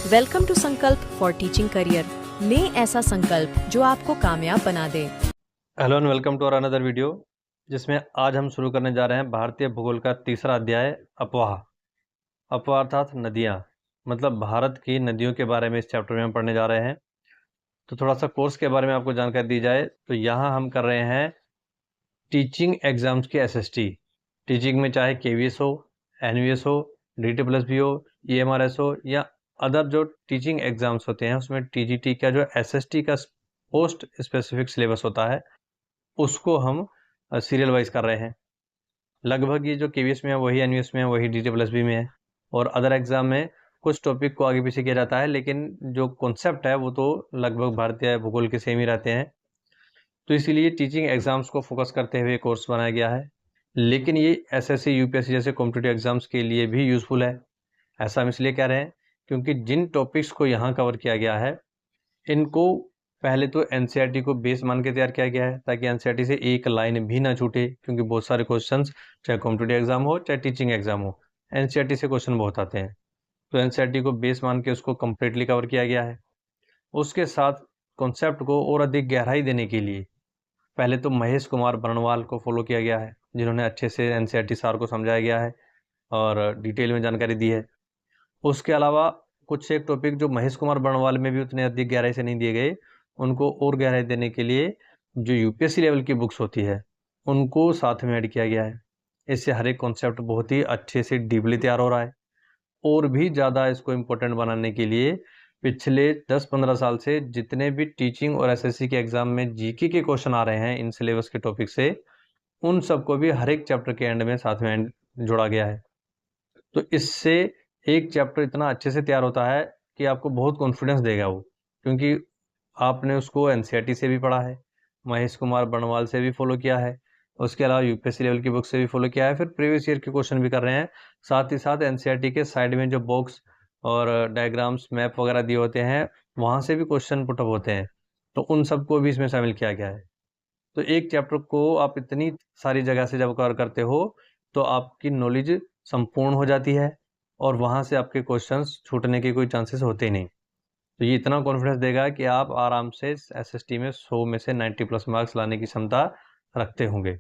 Welcome to Sankalp for teaching career. लें ऐसा संकल्प जो आपको कामयाब बना दे। Hello and welcome to another video, जिसमें आज हम शुरू करने जा रहे हैं भारतीय भूगोल का तीसरा अध्याय अपवाह। अपवाह अर्थात नदियाँ, मतलब भारत की नदियों के बारे में इस चैप्टर में हम पढ़ने जा रहे हैं। तो थोड़ा सा कोर्स के बारे में आपको जानकारी दी जाए तो यहाँ हम कर रहे हैं टीचिंग एग्जाम्स की एसएसटी। टीचिंग में चाहे केवीएस हो, एनवीएस हो, डीटी+भी हो, ईएमआरएस हो या अदर जो टीचिंग एग्जाम्स होते हैं उसमें टीजीटी का जो एसएसटी का पोस्ट स्पेसिफिक सिलेबस होता है उसको हम सीरियल वाइज कर रहे हैं। लगभग ये जो केवीएस में है वही एनवीएस में है, वही डीटी+भी में है, और अदर एग्जाम में कुछ टॉपिक को आगे पीछे किया जाता है, लेकिन जो कॉन्सेप्ट है वो तो लगभग भारतीय भूगोल के सेम ही रहते हैं। तो इसीलिए टीचिंग एग्जाम्स को फोकस करते हुए कोर्स बनाया गया है, लेकिन ये एसएससी यूपीएससी जैसे कॉम्पिटिटिव एग्जाम्स के लिए भी यूजफुल है। ऐसा हम इसलिए कह रहे हैं क्योंकि जिन टॉपिक्स को यहाँ कवर किया गया है इनको पहले तो एनसीईआरटी को बेस मान के तैयार किया गया है ताकि एनसीईआरटी से एक लाइन भी ना छूटे, क्योंकि बहुत सारे क्वेश्चंस चाहे कॉम्पिटिटिव एग्जाम हो चाहे टीचिंग एग्जाम हो एनसीईआरटी से क्वेश्चन बहुत आते हैं। तो एनसीईआरटी को बेस मान के उसको कम्प्लीटली कवर किया गया है। उसके साथ कॉन्सेप्ट को और अधिक गहराई देने के लिए पहले तो महेश कुमार बर्णवाल को फॉलो किया गया है, जिन्होंने अच्छे से एनसीईआरटी सार को समझाया गया है और डिटेल में जानकारी दी है। उसके अलावा कुछ एक टॉपिक जो महेश कुमार बर्णवाल में भी उतने अधिक गहराई से नहीं दिए गए, उनको और गहराई देने के लिए जो यूपीएससी लेवल की बुक्स होती है उनको साथ में ऐड किया गया है। इससे हर एक कॉन्सेप्ट बहुत ही अच्छे से डीपली तैयार हो रहा है। और भी ज़्यादा इसको इम्पोर्टेंट बनाने के लिए पिछले 10-15 साल से जितने भी टीचिंग और एसएससी के एग्जाम में जीके के क्वेश्चन आ रहे हैं इन सिलेबस के टॉपिक से, उन सबको भी हर एक चैप्टर के एंड में साथ में जोड़ा गया है। तो इससे एक चैप्टर इतना अच्छे से तैयार होता है कि आपको बहुत कॉन्फिडेंस देगा वो, क्योंकि आपने उसको एनसीईआरटी से भी पढ़ा है, महेश कुमार बर्णवाल से भी फॉलो किया है, उसके अलावा यूपीएससी लेवल की बुक से भी फॉलो किया है, फिर प्रीवियस ईयर के क्वेश्चन भी कर रहे हैं। साथ ही साथ एनसीईआरटी के साइड में जो बॉक्स और डायग्राम्स मैप वगैरह दिए होते हैं वहाँ से भी क्वेश्चन पुटअप होते हैं, तो उन सबको भी इसमें शामिल किया गया है। तो एक चैप्टर को आप इतनी सारी जगह से जब कवर करते हो तो आपकी नॉलेज संपूर्ण हो जाती है और वहाँ से आपके क्वेश्चंस छूटने के कोई चांसेस होते ही नहीं। तो ये इतना कॉन्फिडेंस देगा कि आप आराम से एसएसटी में 100 में से 90+ मार्क्स लाने की क्षमता रखते होंगे।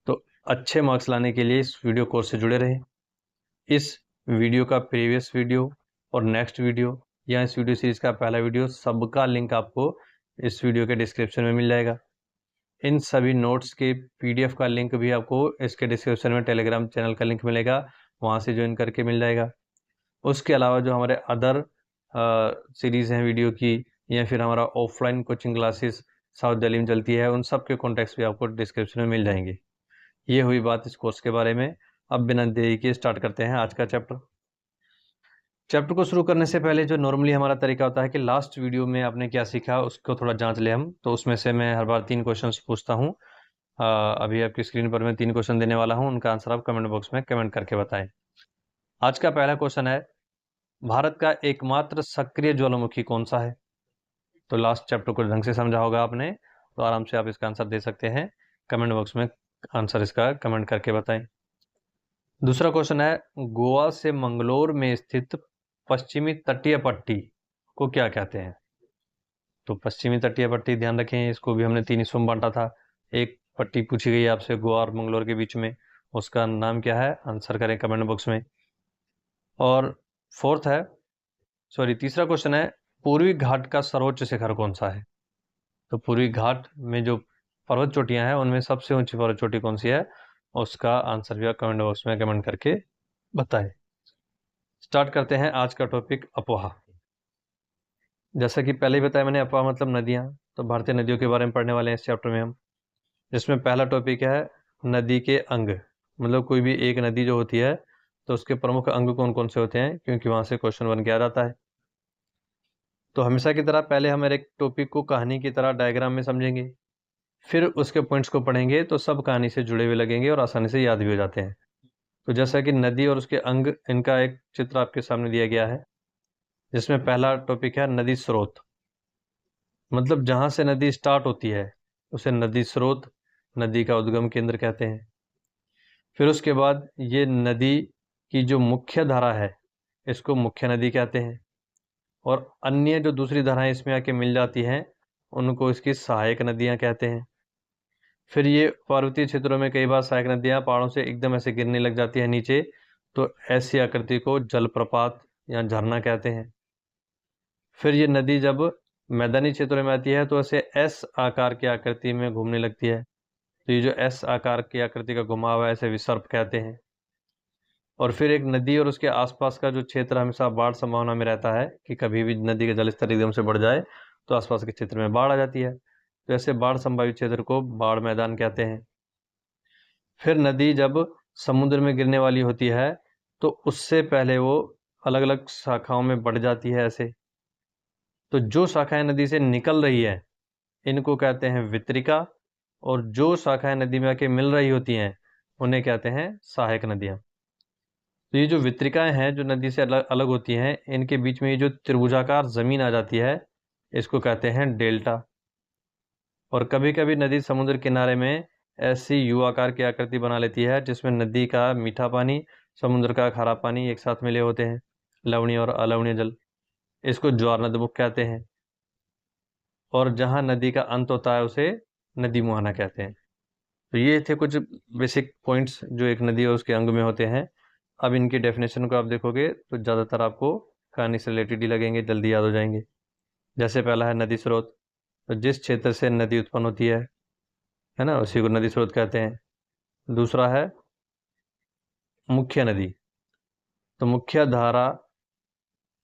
तो अच्छे मार्क्स लाने के लिए इस वीडियो कोर्स से जुड़े रहें। इस वीडियो का प्रीवियस वीडियो और नेक्स्ट वीडियो या इस वीडियो सीरीज का पहला वीडियो, सबका लिंक आपको इस वीडियो के डिस्क्रिप्शन में मिल जाएगा। इन सभी नोट्स के पीडीएफ का लिंक भी आपको इसके डिस्क्रिप्शन में टेलीग्राम चैनल का लिंक मिलेगा, वहाँ से ज्वाइन करके मिल जाएगा। उसके अलावा जो हमारे अदर सीरीज़ हैं वीडियो की, या फिर हमारा offline coaching classes south Delhi में चलती है, उन सब के कॉन्टैक्ट्स भी आपको डिस्क्रिप्शन में मिल जाएंगे। ये हुई बात इस कोर्स के बारे में। अब बिना देरी के स्टार्ट करते हैं आज का चैप्टर। चैप्टर को शुरू करने से पहले जो नॉर्मली हमारा तरीका होता है कि लास्ट वीडियो में आपने क्या सीखा उसको थोड़ा जांच ले हम, तो उसमें से मैं हर बार 3 क्वेश्चंस पूछता हूँ। अभी आपकी स्क्रीन पर मैं 3 क्वेश्चन देने वाला हूँ, उनका आंसर आप कमेंट बॉक्स में कमेंट करके बताएं। आज का पहला क्वेश्चन है, भारत का एकमात्र सक्रिय ज्वालामुखी कौन सा है? तो लास्ट चैप्टर को ढंग से समझा होगा आपने, तो आराम से आप इसका आंसर दे सकते हैं। कमेंट बॉक्स में आंसर इसका कमेंट करके बताएं। दूसरा क्वेश्चन है, गोवा से मंगलोर में स्थित पश्चिमी तटीय पट्टी को क्या कहते हैं? तो पश्चिमी तटीय पट्टी ध्यान रखें, इसको भी हमने 3 हिस्सों में बांटा था। एक पट्टी पूछी गई आपसे गोवा और मंगलोर के बीच में, उसका नाम क्या है? आंसर करें कमेंट बॉक्स में। और तीसरा क्वेश्चन है, पूर्वी घाट का सर्वोच्च शिखर कौन सा है? तो पूर्वी घाट में जो पर्वत चोटियां हैं उनमें सबसे ऊंची पर्वत चोटी कौन सी है? उसका आंसर भी आप कमेंट बॉक्स में कमेंट करके बताएं। स्टार्ट करते हैं आज का टॉपिक, अपोहा। जैसा कि पहले ही बताया मैंने, अपोहा मतलब नदियाँ, तो भारतीय नदियों के बारे में पढ़ने वाले हैं इस चैप्टर में हम, जिसमें पहला टॉपिक है नदी के अंग। मतलब कोई भी एक नदी जो होती है तो उसके प्रमुख अंग कौन कौन से होते हैं, क्योंकि वहाँ से क्वेश्चन बन के आ जाता है। तो हमेशा की तरह पहले हम एक टॉपिक को कहानी की तरह डायग्राम में समझेंगे, फिर उसके पॉइंट्स को पढ़ेंगे तो सब कहानी से जुड़े हुए लगेंगे और आसानी से याद भी हो जाते हैं। तो जैसा कि नदी और उसके अंग, इनका एक चित्र आपके सामने दिया गया है, जिसमें पहला टॉपिक है नदी स्रोत। मतलब जहाँ से नदी स्टार्ट होती है उसे नदी स्रोत, नदी का उद्गम केंद्र कहते हैं। फिर उसके बाद ये नदी की जो मुख्य धारा है इसको मुख्य नदी कहते हैं। और अन्य जो दूसरी धाराएं इसमें आके मिल जाती हैं उनको इसकी सहायक नदियां कहते हैं। फिर ये पर्वतीय क्षेत्रों में कई बार सहायक नदियां पहाड़ों से एकदम ऐसे गिरने लग जाती है नीचे, तो ऐसी आकृति को जलप्रपात या झरना कहते हैं। फिर ये नदी जब मैदानी क्षेत्रों में आती है तो ऐसे एस आकार की आकृति में घूमने लगती है, तो ये जो एस आकार की आकृति का घुमाव है ऐसे विसर्प कहते हैं। और फिर एक नदी और उसके आसपास का जो क्षेत्र हमेशा बाढ़ संभावना में रहता है कि कभी भी नदी का जलस्तर एकदम से बढ़ जाए तो आसपास के क्षेत्र में बाढ़ आ जाती है, तो ऐसे बाढ़ संभावित क्षेत्र को बाढ़ मैदान कहते हैं। फिर नदी जब समुद्र में गिरने वाली होती है तो उससे पहले वो अलग अलग शाखाओं में बढ़ जाती है ऐसे, तो जो शाखाएं नदी से निकल रही है इनको कहते हैं वितरिका, और जो शाखाएं नदी में आके मिल रही होती हैं उन्हें कहते हैं सहायक नदियां। तो ये जो वितरिकाएं हैं जो नदी से अलग अलग होती हैं, इनके बीच में ये जो त्रिभुजाकार जमीन आ जाती है इसको कहते हैं डेल्टा। और कभी कभी नदी समुद्र किनारे में ऐसी यू आकार की आकृति बना लेती है जिसमें नदी का मीठा पानी, समुद्र का खारा पानी एक साथ मिले होते हैं, लवणीय और अलवणीय जल। इसको ज्वार नदमुख कहते हैं। और जहाँ नदी का अंत होता है उसे नदी मुहाना कहते हैं। तो ये थे कुछ बेसिक पॉइंट्स जो एक नदी और उसके अंग में होते हैं। अब इनकी डेफिनेशन को आप देखोगे तो ज़्यादातर आपको कहानी से रिलेटेड ही लगेंगे, जल्दी याद हो जाएंगे। जैसे पहला है नदी स्रोत, तो जिस क्षेत्र से नदी उत्पन्न होती है ना, उसी को नदी स्रोत कहते हैं। दूसरा है मुख्य नदी, तो मुख्य धारा,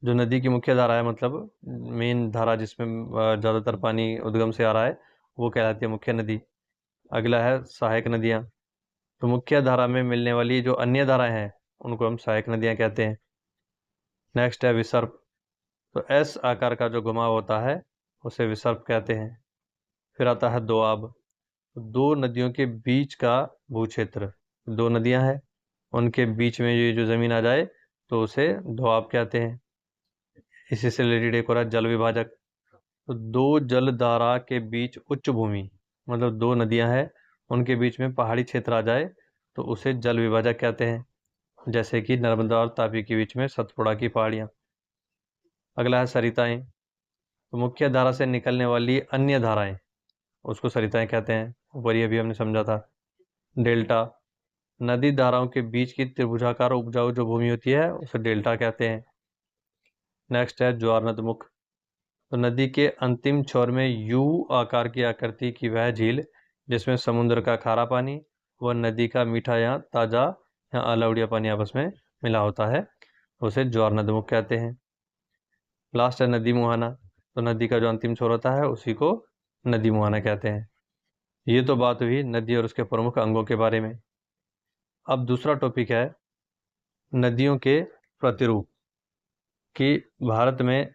जो नदी की मुख्य धारा है मतलब मेन धारा जिसमें ज़्यादातर पानी उद्गम से आ रहा है वो कहलाती है मुख्य नदी। अगला है सहायक नदियाँ, तो मुख्य धारा में मिलने वाली जो अन्य धाराएं हैं उनको हम सहायक नदियाँ कहते हैं। नेक्स्ट है विसर्प, तो एस आकार का जो घुमाव होता है उसे विसर्प कहते हैं। फिर आता है दोआब, तो दो नदियों के बीच का भूक्षेत्र, दो नदियां हैं उनके बीच में ये जो ज़मीन आ जाए तो उसे दोआब कहते हैं। इसी से रिलेटेड एक और है जल विभाजक, तो दो जल धारा के बीच उच्च भूमि, मतलब दो नदियां हैं उनके बीच में पहाड़ी क्षेत्र आ जाए तो उसे जल विभाजक कहते हैं, जैसे कि नर्मदा और तापी के बीच में सतपुड़ा की पहाड़ियाँ। अगला है सरिताएं, तो मुख्य धारा से निकलने वाली अन्य धाराएं उसको सरिताएं कहते हैं, ऊपर ये भी हमने समझा था। डेल्टा, नदी धाराओं के बीच की त्रिभुजाकार उपजाऊ जो भूमि होती है उसे डेल्टा कहते हैं। नेक्स्ट है ज्वार नदमुख, तो नदी के अंतिम छोर में यू आकार की आकृति की वह झील जिसमें समुद्र का खारा पानी व नदी का मीठा या ताज़ा या अलवड़िया पानी आपस में मिला होता है, उसे ज्वार नदमुख कहते हैं। लास्ट है नदी मुहाना, तो नदी का जो अंतिम छोर होता है उसी को नदी मुहाना कहते हैं। ये तो बात हुई नदी और उसके प्रमुख अंगों के बारे में। अब दूसरा टॉपिक है नदियों के प्रतिरूप, कि भारत में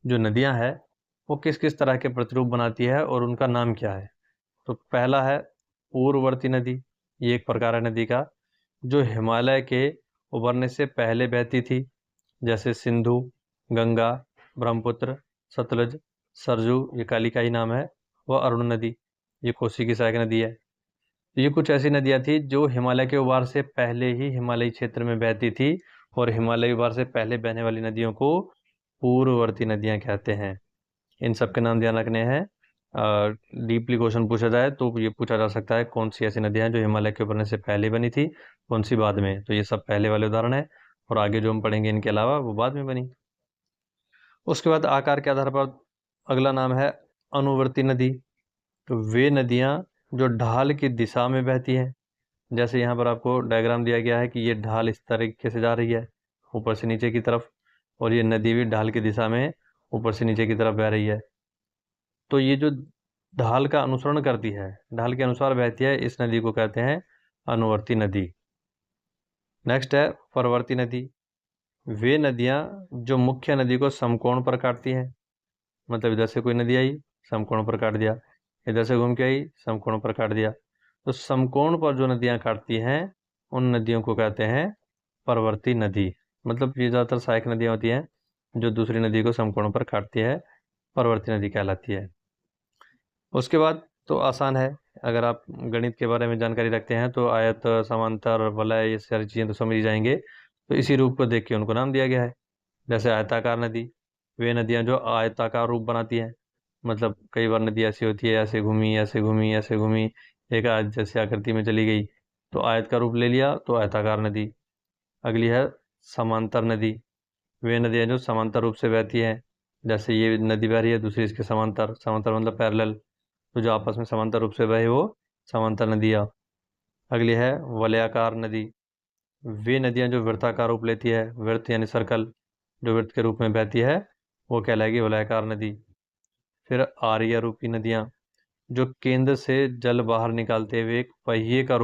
जो नदियां हैं वो किस किस तरह के प्रतिरूप बनाती है और उनका नाम क्या है। तो पहला है पूर्ववर्ती नदी, ये एक प्रकार है नदी का जो हिमालय के उभरने से पहले बहती थी, जैसे सिंधु, गंगा, ब्रह्मपुत्र, सतलज, सरजू, ये काली का ही नाम है, वह अरुण नदी, ये कोसी की सहायक नदी है। ये कुछ ऐसी नदियां थी जो हिमालय के उभार से पहले ही हिमालयी क्षेत्र में बहती थी, और हिमालयी उभार से पहले बहने वाली नदियों को पूर्ववर्ती नदियां कहते हैं। इन सब के नाम ध्यान रखने हैं। डीपली क्वेश्चन पूछा जाए तो ये पूछा जा सकता है कौन सी ऐसी नदियां हैं जो हिमालय के उभरने से पहले बनी थी, कौन सी बाद में। तो ये सब पहले वाले उदाहरण है, और आगे जो हम पढ़ेंगे इनके अलावा वो बाद में बनी। उसके बाद आकार के आधार पर अगला नाम है अनुवर्ती नदी, तो वे नदियां जो ढाल की दिशा में बहती हैं, जैसे यहाँ पर आपको डायग्राम दिया गया है कि ये ढाल इस तरीके से जा रही है ऊपर से नीचे की तरफ, और ये नदी भी ढाल की दिशा में ऊपर से नीचे की तरफ बह रही है। तो ये जो ढाल का अनुसरण करती है, ढाल के अनुसार बहती है, इस नदी को कहते हैं अनुवर्ती नदी। नेक्स्ट है परवर्ती नदी, वे नदियाँ जो मुख्य नदी को समकोण पर काटती हैं, मतलब इधर से कोई नदी आई समकोण पर काट दिया, इधर से घूम के आई समकोण पर काट दिया। तो समकोण पर जो नदियाँ काटती हैं उन नदियों को कहते हैं परवर्ती नदी, मतलब ये ज़्यादातर सहायक नदियाँ होती हैं जो दूसरी नदी को समकोण पर काटती है, परवर्ती नदी कहलाती है। उसके बाद तो आसान है, अगर आप गणित के बारे में जानकारी रखते हैं तो आयत, समांतर, वलय, ये सारी चीज़ें तो समझ ही जाएंगे। तो इसी रूप को देख के उनको नाम दिया गया है, जैसे आयताकार नदी, वे नदियाँ जो आयताकार रूप बनाती हैं, मतलब कई बार नदी ऐसी होती है, ऐसे घूमी ऐसे घूमी ऐसे घूमी, एक आयत जैसी आकृति में चली गई, तो आयत का रूप ले लिया तो आयताकार नदी। अगली है समांतर नदी। वे नदियाँ जो समांतर रूप से बहती हैं, जैसे ये नदी बह रही है, दूसरी इसके समांतर, समांतर मतलब पैरेलल, तो जो आपस में समांतर रूप से बहे वो समांतर नदियाँ। अगली है वलयाकार नदी। वे नदियाँ जो वृत्ताकार रूप लेती है, वृत्त यानी सर्कल, जो वृत्त के रूप में बहती है वो कहलाएगी वलयाकार नदी। फिर आर्य रूपी नदियाँ, जो केंद्र से जल बाहर निकालते हुए एक पहिए का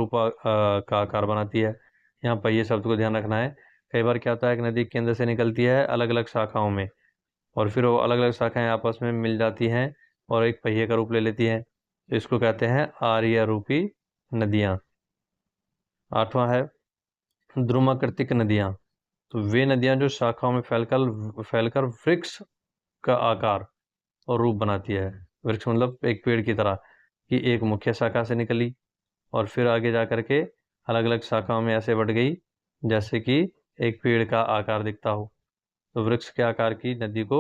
का आकार बनाती है। यहाँ पहिए शब्द को ध्यान रखना है। कई बार क्या होता है, एक नदी केंद्र से निकलती है अलग अलग शाखाओं में, और फिर वो अलग अलग शाखाएं आपस में मिल जाती हैं और एक पहिए का रूप ले लेती हैं, तो इसको कहते हैं आर्य रूपी नदियाँ। आठवां है द्रुमाकृतिक नदियाँ। तो वे नदियाँ जो शाखाओं में फैलकर फैलकर वृक्ष का आकार और रूप बनाती है। वृक्ष मतलब एक पेड़ की तरह, कि एक मुख्य शाखा से निकली और फिर आगे जा कर के अलग अलग शाखाओं में ऐसे बढ़ गई जैसे कि एक पेड़ का आकार दिखता हो, तो वृक्ष के आकार की नदी को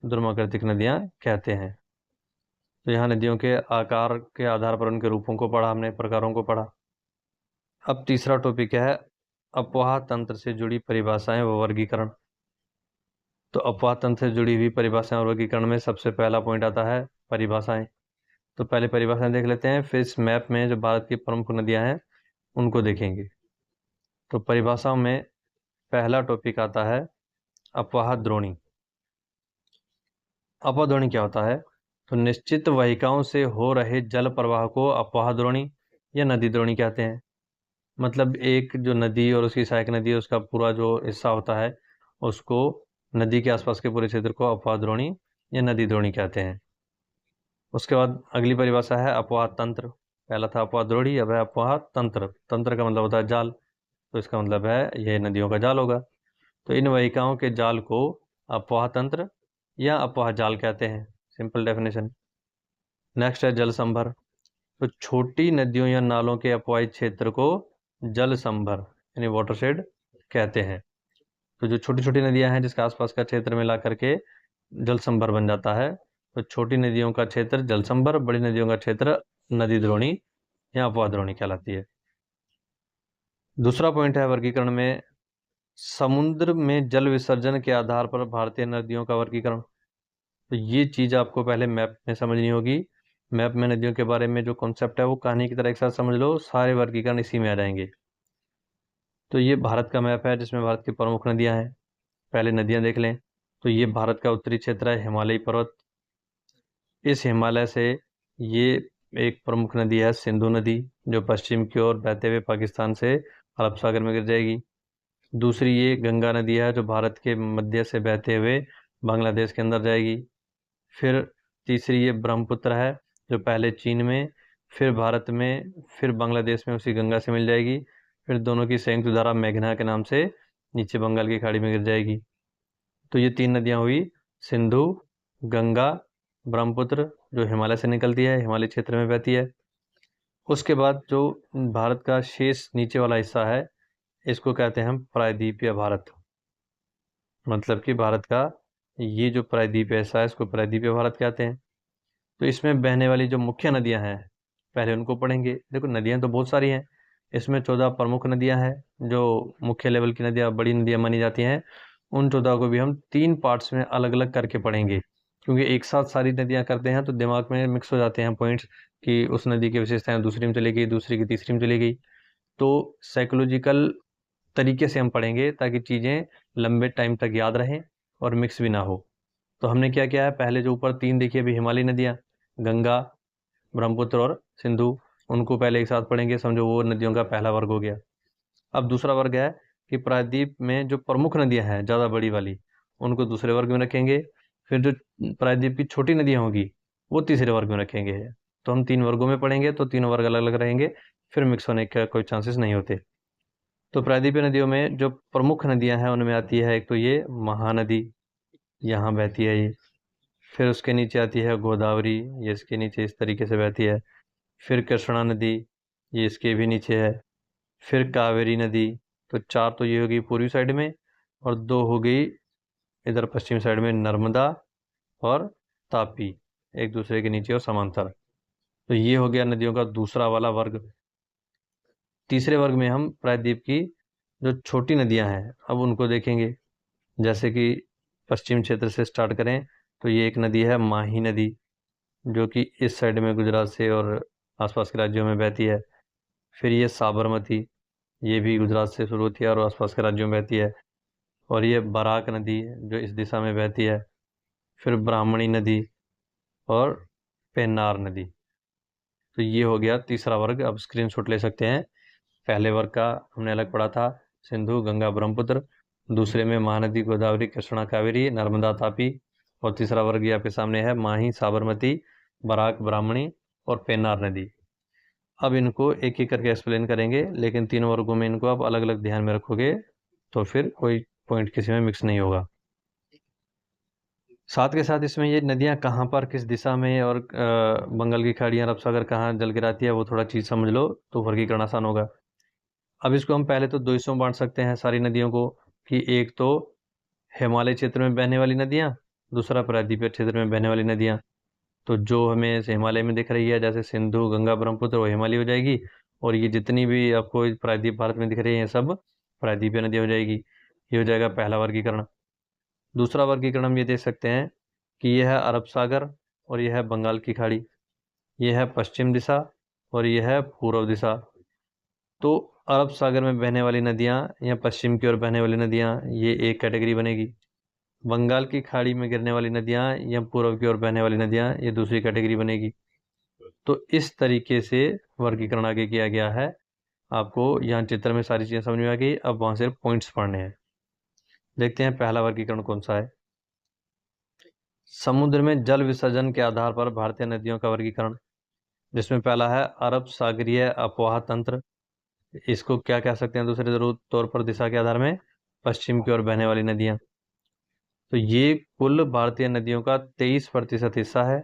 द्रुमाकृतिक नदियाँ कहते हैं। तो यहाँ नदियों के आकार के आधार पर उनके रूपों को पढ़ा हमने, प्रकारों को पढ़ा। अब तीसरा टॉपिक है अपवाह तंत्र से जुड़ी परिभाषाएं व वर्गीकरण। तो अपवाह तंत्र से जुड़ी हुई परिभाषाएं और वर्गीकरण में सबसे पहला पॉइंट आता है परिभाषाएं। तो पहले परिभाषाएं देख लेते हैं, फिर इस मैप में जो भारत की प्रमुख नदियां हैं उनको देखेंगे। तो परिभाषाओं में पहला टॉपिक आता है अपवाह द्रोणी। अपवाह द्रोणी क्या होता है? तो निश्चित वाहिकाओं से हो रहे जल प्रवाह को अपवाह द्रोणी या नदी द्रोणी कहते हैं। मतलब एक जो नदी और उसकी सहायक नदी है उसका पूरा जो हिस्सा होता है उसको, नदी के आसपास के पूरे क्षेत्र को अपवाह द्रोणी या नदी द्रोणी कहते हैं। उसके बाद अगली परिभाषा है अपवाह तंत्र। पहला था अपवाह द्रोणी, अब है अपवाह तंत्र। तंत्र का मतलब होता है जाल, तो इसका मतलब है यह नदियों का जाल होगा। तो इन वाहिकाओं के जाल को अपवाह तंत्र या अपवाह जाल कहते हैं, सिंपल डेफिनेशन। नेक्स्ट है जल संभर। तो छोटी नदियों या नालों के अपवाही क्षेत्र को जल संभर यानी वाटरशेड कहते हैं। तो जो छोटी छोटी नदियां हैं जिसके आसपास का क्षेत्र मिला करके जल संभर बन जाता है, तो छोटी नदियों का क्षेत्र जल संभर, बड़ी नदियों का क्षेत्र नदी द्रोणी या अपवाह द्रोणी कहलाती है। दूसरा पॉइंट है वर्गीकरण में समुद्र में जल विसर्जन के आधार पर भारतीय नदियों का वर्गीकरण। तो ये चीज़ आपको पहले मैप में समझनी होगी। मैप में नदियों के बारे में जो कॉन्सेप्ट है वो कहानी की तरह एक साथ समझ लो, सारे वर्गीकरण इसी में आ जाएंगे। तो ये भारत का मैप है जिसमें भारत की प्रमुख नदियां हैं। पहले नदियां देख लें। तो ये भारत का उत्तरी क्षेत्र है, हिमालयी पर्वत। इस हिमालय से ये एक प्रमुख नदी है सिंधु नदी, जो पश्चिम की ओर बहते हुए पाकिस्तान से अरब सागर में गिर जाएगी। दूसरी ये गंगा नदी है जो भारत के मध्य से बहते हुए बांग्लादेश के अंदर जाएगी। फिर तीसरी ये ब्रह्मपुत्र है जो पहले चीन में, फिर भारत में, फिर बांग्लादेश में उसी गंगा से मिल जाएगी। फिर दोनों की संयुक्त धारा मेघना के नाम से नीचे बंगाल की खाड़ी में गिर जाएगी। तो ये तीन नदियां हुई सिंधु, गंगा, ब्रह्मपुत्र, जो हिमालय से निकलती है, हिमालय क्षेत्र में बहती है। उसके बाद जो भारत का शेष नीचे वाला हिस्सा है इसको कहते हैं हम प्रायद्वीपीय भारत। मतलब कि भारत का ये जो प्रायद्वीपीय हिस्सा है इसको प्रायद्वीपीय भारत कहते हैं। तो इसमें बहने वाली जो मुख्य नदियां हैं पहले उनको पढ़ेंगे। देखो नदियां तो बहुत सारी हैं, इसमें 14 प्रमुख नदियां हैं जो मुख्य लेवल की नदियां, बड़ी नदियां मानी जाती हैं। उन 14 को भी हम 3 पार्ट्स में अलग अलग करके पढ़ेंगे, क्योंकि एक साथ सारी नदियां करते हैं तो दिमाग में मिक्स हो जाते हैं पॉइंट्स कि उस नदी की विशेषताएं दूसरी में चली गई, दूसरी की तीसरी में चली गई। तो साइकोलॉजिकल तरीके से हम पढ़ेंगे ताकि चीज़ें लंबे टाइम तक याद रहें और मिक्स भी ना हो। तो हमने क्या किया है, पहले जो ऊपर 3 देखिए अभी हिमालयी नदियाँ, गंगा, ब्रह्मपुत्र और सिंधु, उनको पहले एक साथ पढ़ेंगे, समझो वो नदियों का पहला वर्ग हो गया। अब दूसरा वर्ग है कि प्रायद्वीप में जो प्रमुख नदियां हैं ज़्यादा बड़ी वाली, उनको दूसरे वर्ग में रखेंगे। फिर जो प्रायद्वीप की छोटी नदियां होगी वो तीसरे वर्ग में रखेंगे। तो हम 3 वर्गों में पढ़ेंगे तो तीनों वर्ग अलग अलग रहेंगे, फिर मिक्स होने का कोई चांसेस नहीं होते। तो प्रायद्वीपीय नदियों में जो प्रमुख नदियां हैं उनमें आती है एक तो ये महानदी, यहाँ बहती है ये। फिर उसके नीचे आती है गोदावरी, ये इसके नीचे इस तरीके से बहती है। फिर कृष्णा नदी, ये इसके भी नीचे है। फिर कावेरी नदी। तो 4 तो ये हो गई पूर्वी साइड में और 2 हो गई इधर पश्चिम साइड में नर्मदा और तापी, एक दूसरे के नीचे और समांतर। तो ये हो गया नदियों का दूसरा वाला वर्ग। तीसरे वर्ग में हम प्रायद्वीप की जो छोटी नदियां हैं अब उनको देखेंगे। जैसे कि पश्चिम क्षेत्र से स्टार्ट करें तो ये एक नदी है माही नदी, जो कि इस साइड में गुजरात से और आसपास के राज्यों में बहती है। फिर ये साबरमती, ये भी गुजरात से शुरू होती है और आसपास के राज्यों में बहती है। और ये बराक नदी जो इस दिशा में बहती है। फिर ब्राह्मणी नदी और पेन्नार नदी। तो ये हो गया तीसरा वर्ग। अब स्क्रीनशॉट ले सकते हैं। पहले वर्ग का हमने अलग पढ़ा था, सिंधु गंगा ब्रह्मपुत्र। दूसरे में महानदी गोदावरी कृष्णा कावेरी नर्मदा तापी। और तीसरा वर्ग ये आपके सामने है माही साबरमती बराक ब्राह्मणी और पेन्नार नदी। अब इनको एक एक करके एक्सप्लेन करेंगे, लेकिन तीनों वर्गों में इनको आप अलग अलग ध्यान में रखोगे तो फिर कोई पॉइंट किसी में मिक्स नहीं होगा। साथ के साथ इसमें ये नदियां कहाँ पर किस दिशा में और बंगाल की खाड़ी अरब सागर कहाँ जल गिराती है वो थोड़ा चीज़ समझ लो तो वर्गीकरण आसान होगा। अब इसको हम पहले तो दो हिस्सों में बांट सकते हैं सारी नदियों को, कि एक तो हिमालय क्षेत्र में बहने वाली नदियाँ, दूसरा प्रायद्वीपीय क्षेत्र में बहने वाली नदियाँ। तो जो हमें हिमालय में दिख रही है जैसे सिंधु गंगा ब्रह्मपुत्र वो हिमालय हो जाएगी, और ये जितनी भी आपको प्रायद्वीप भारत में दिख रही है सब प्रायद्वीपीय नदी हो जाएगी। ये हो जाएगा पहला वर्गीकरण। दूसरा वर्गीकरण हम ये देख सकते हैं कि यह है अरब सागर और यह है बंगाल की खाड़ी, यह है पश्चिम दिशा और यह है पूर्व दिशा। तो अरब सागर में बहने वाली नदियाँ या पश्चिम की ओर बहने वाली नदियाँ ये एक कैटेगरी बनेगी। बंगाल की खाड़ी में गिरने वाली नदियाँ या पूर्व की ओर बहने वाली नदियाँ ये दूसरी कैटेगरी बनेगी। तो इस तरीके से वर्गीकरण आगे किया गया है। आपको यहाँ चित्र में सारी चीज़ें समझ में आ गई। अब वहाँ से पॉइंट्स पढ़ने हैं। देखते हैं पहला वर्गीकरण कौन सा है। समुद्र में जल विसर्जन के आधार पर भारतीय नदियों का वर्गीकरण, जिसमें पहला है अरब सागरीय अपवाह तंत्र। इसको क्या कह सकते हैं दूसरे जरूर तौर पर दिशा के आधार में पश्चिम की ओर बहने वाली नदियां। तो ये कुल भारतीय नदियों का 23% हिस्सा है,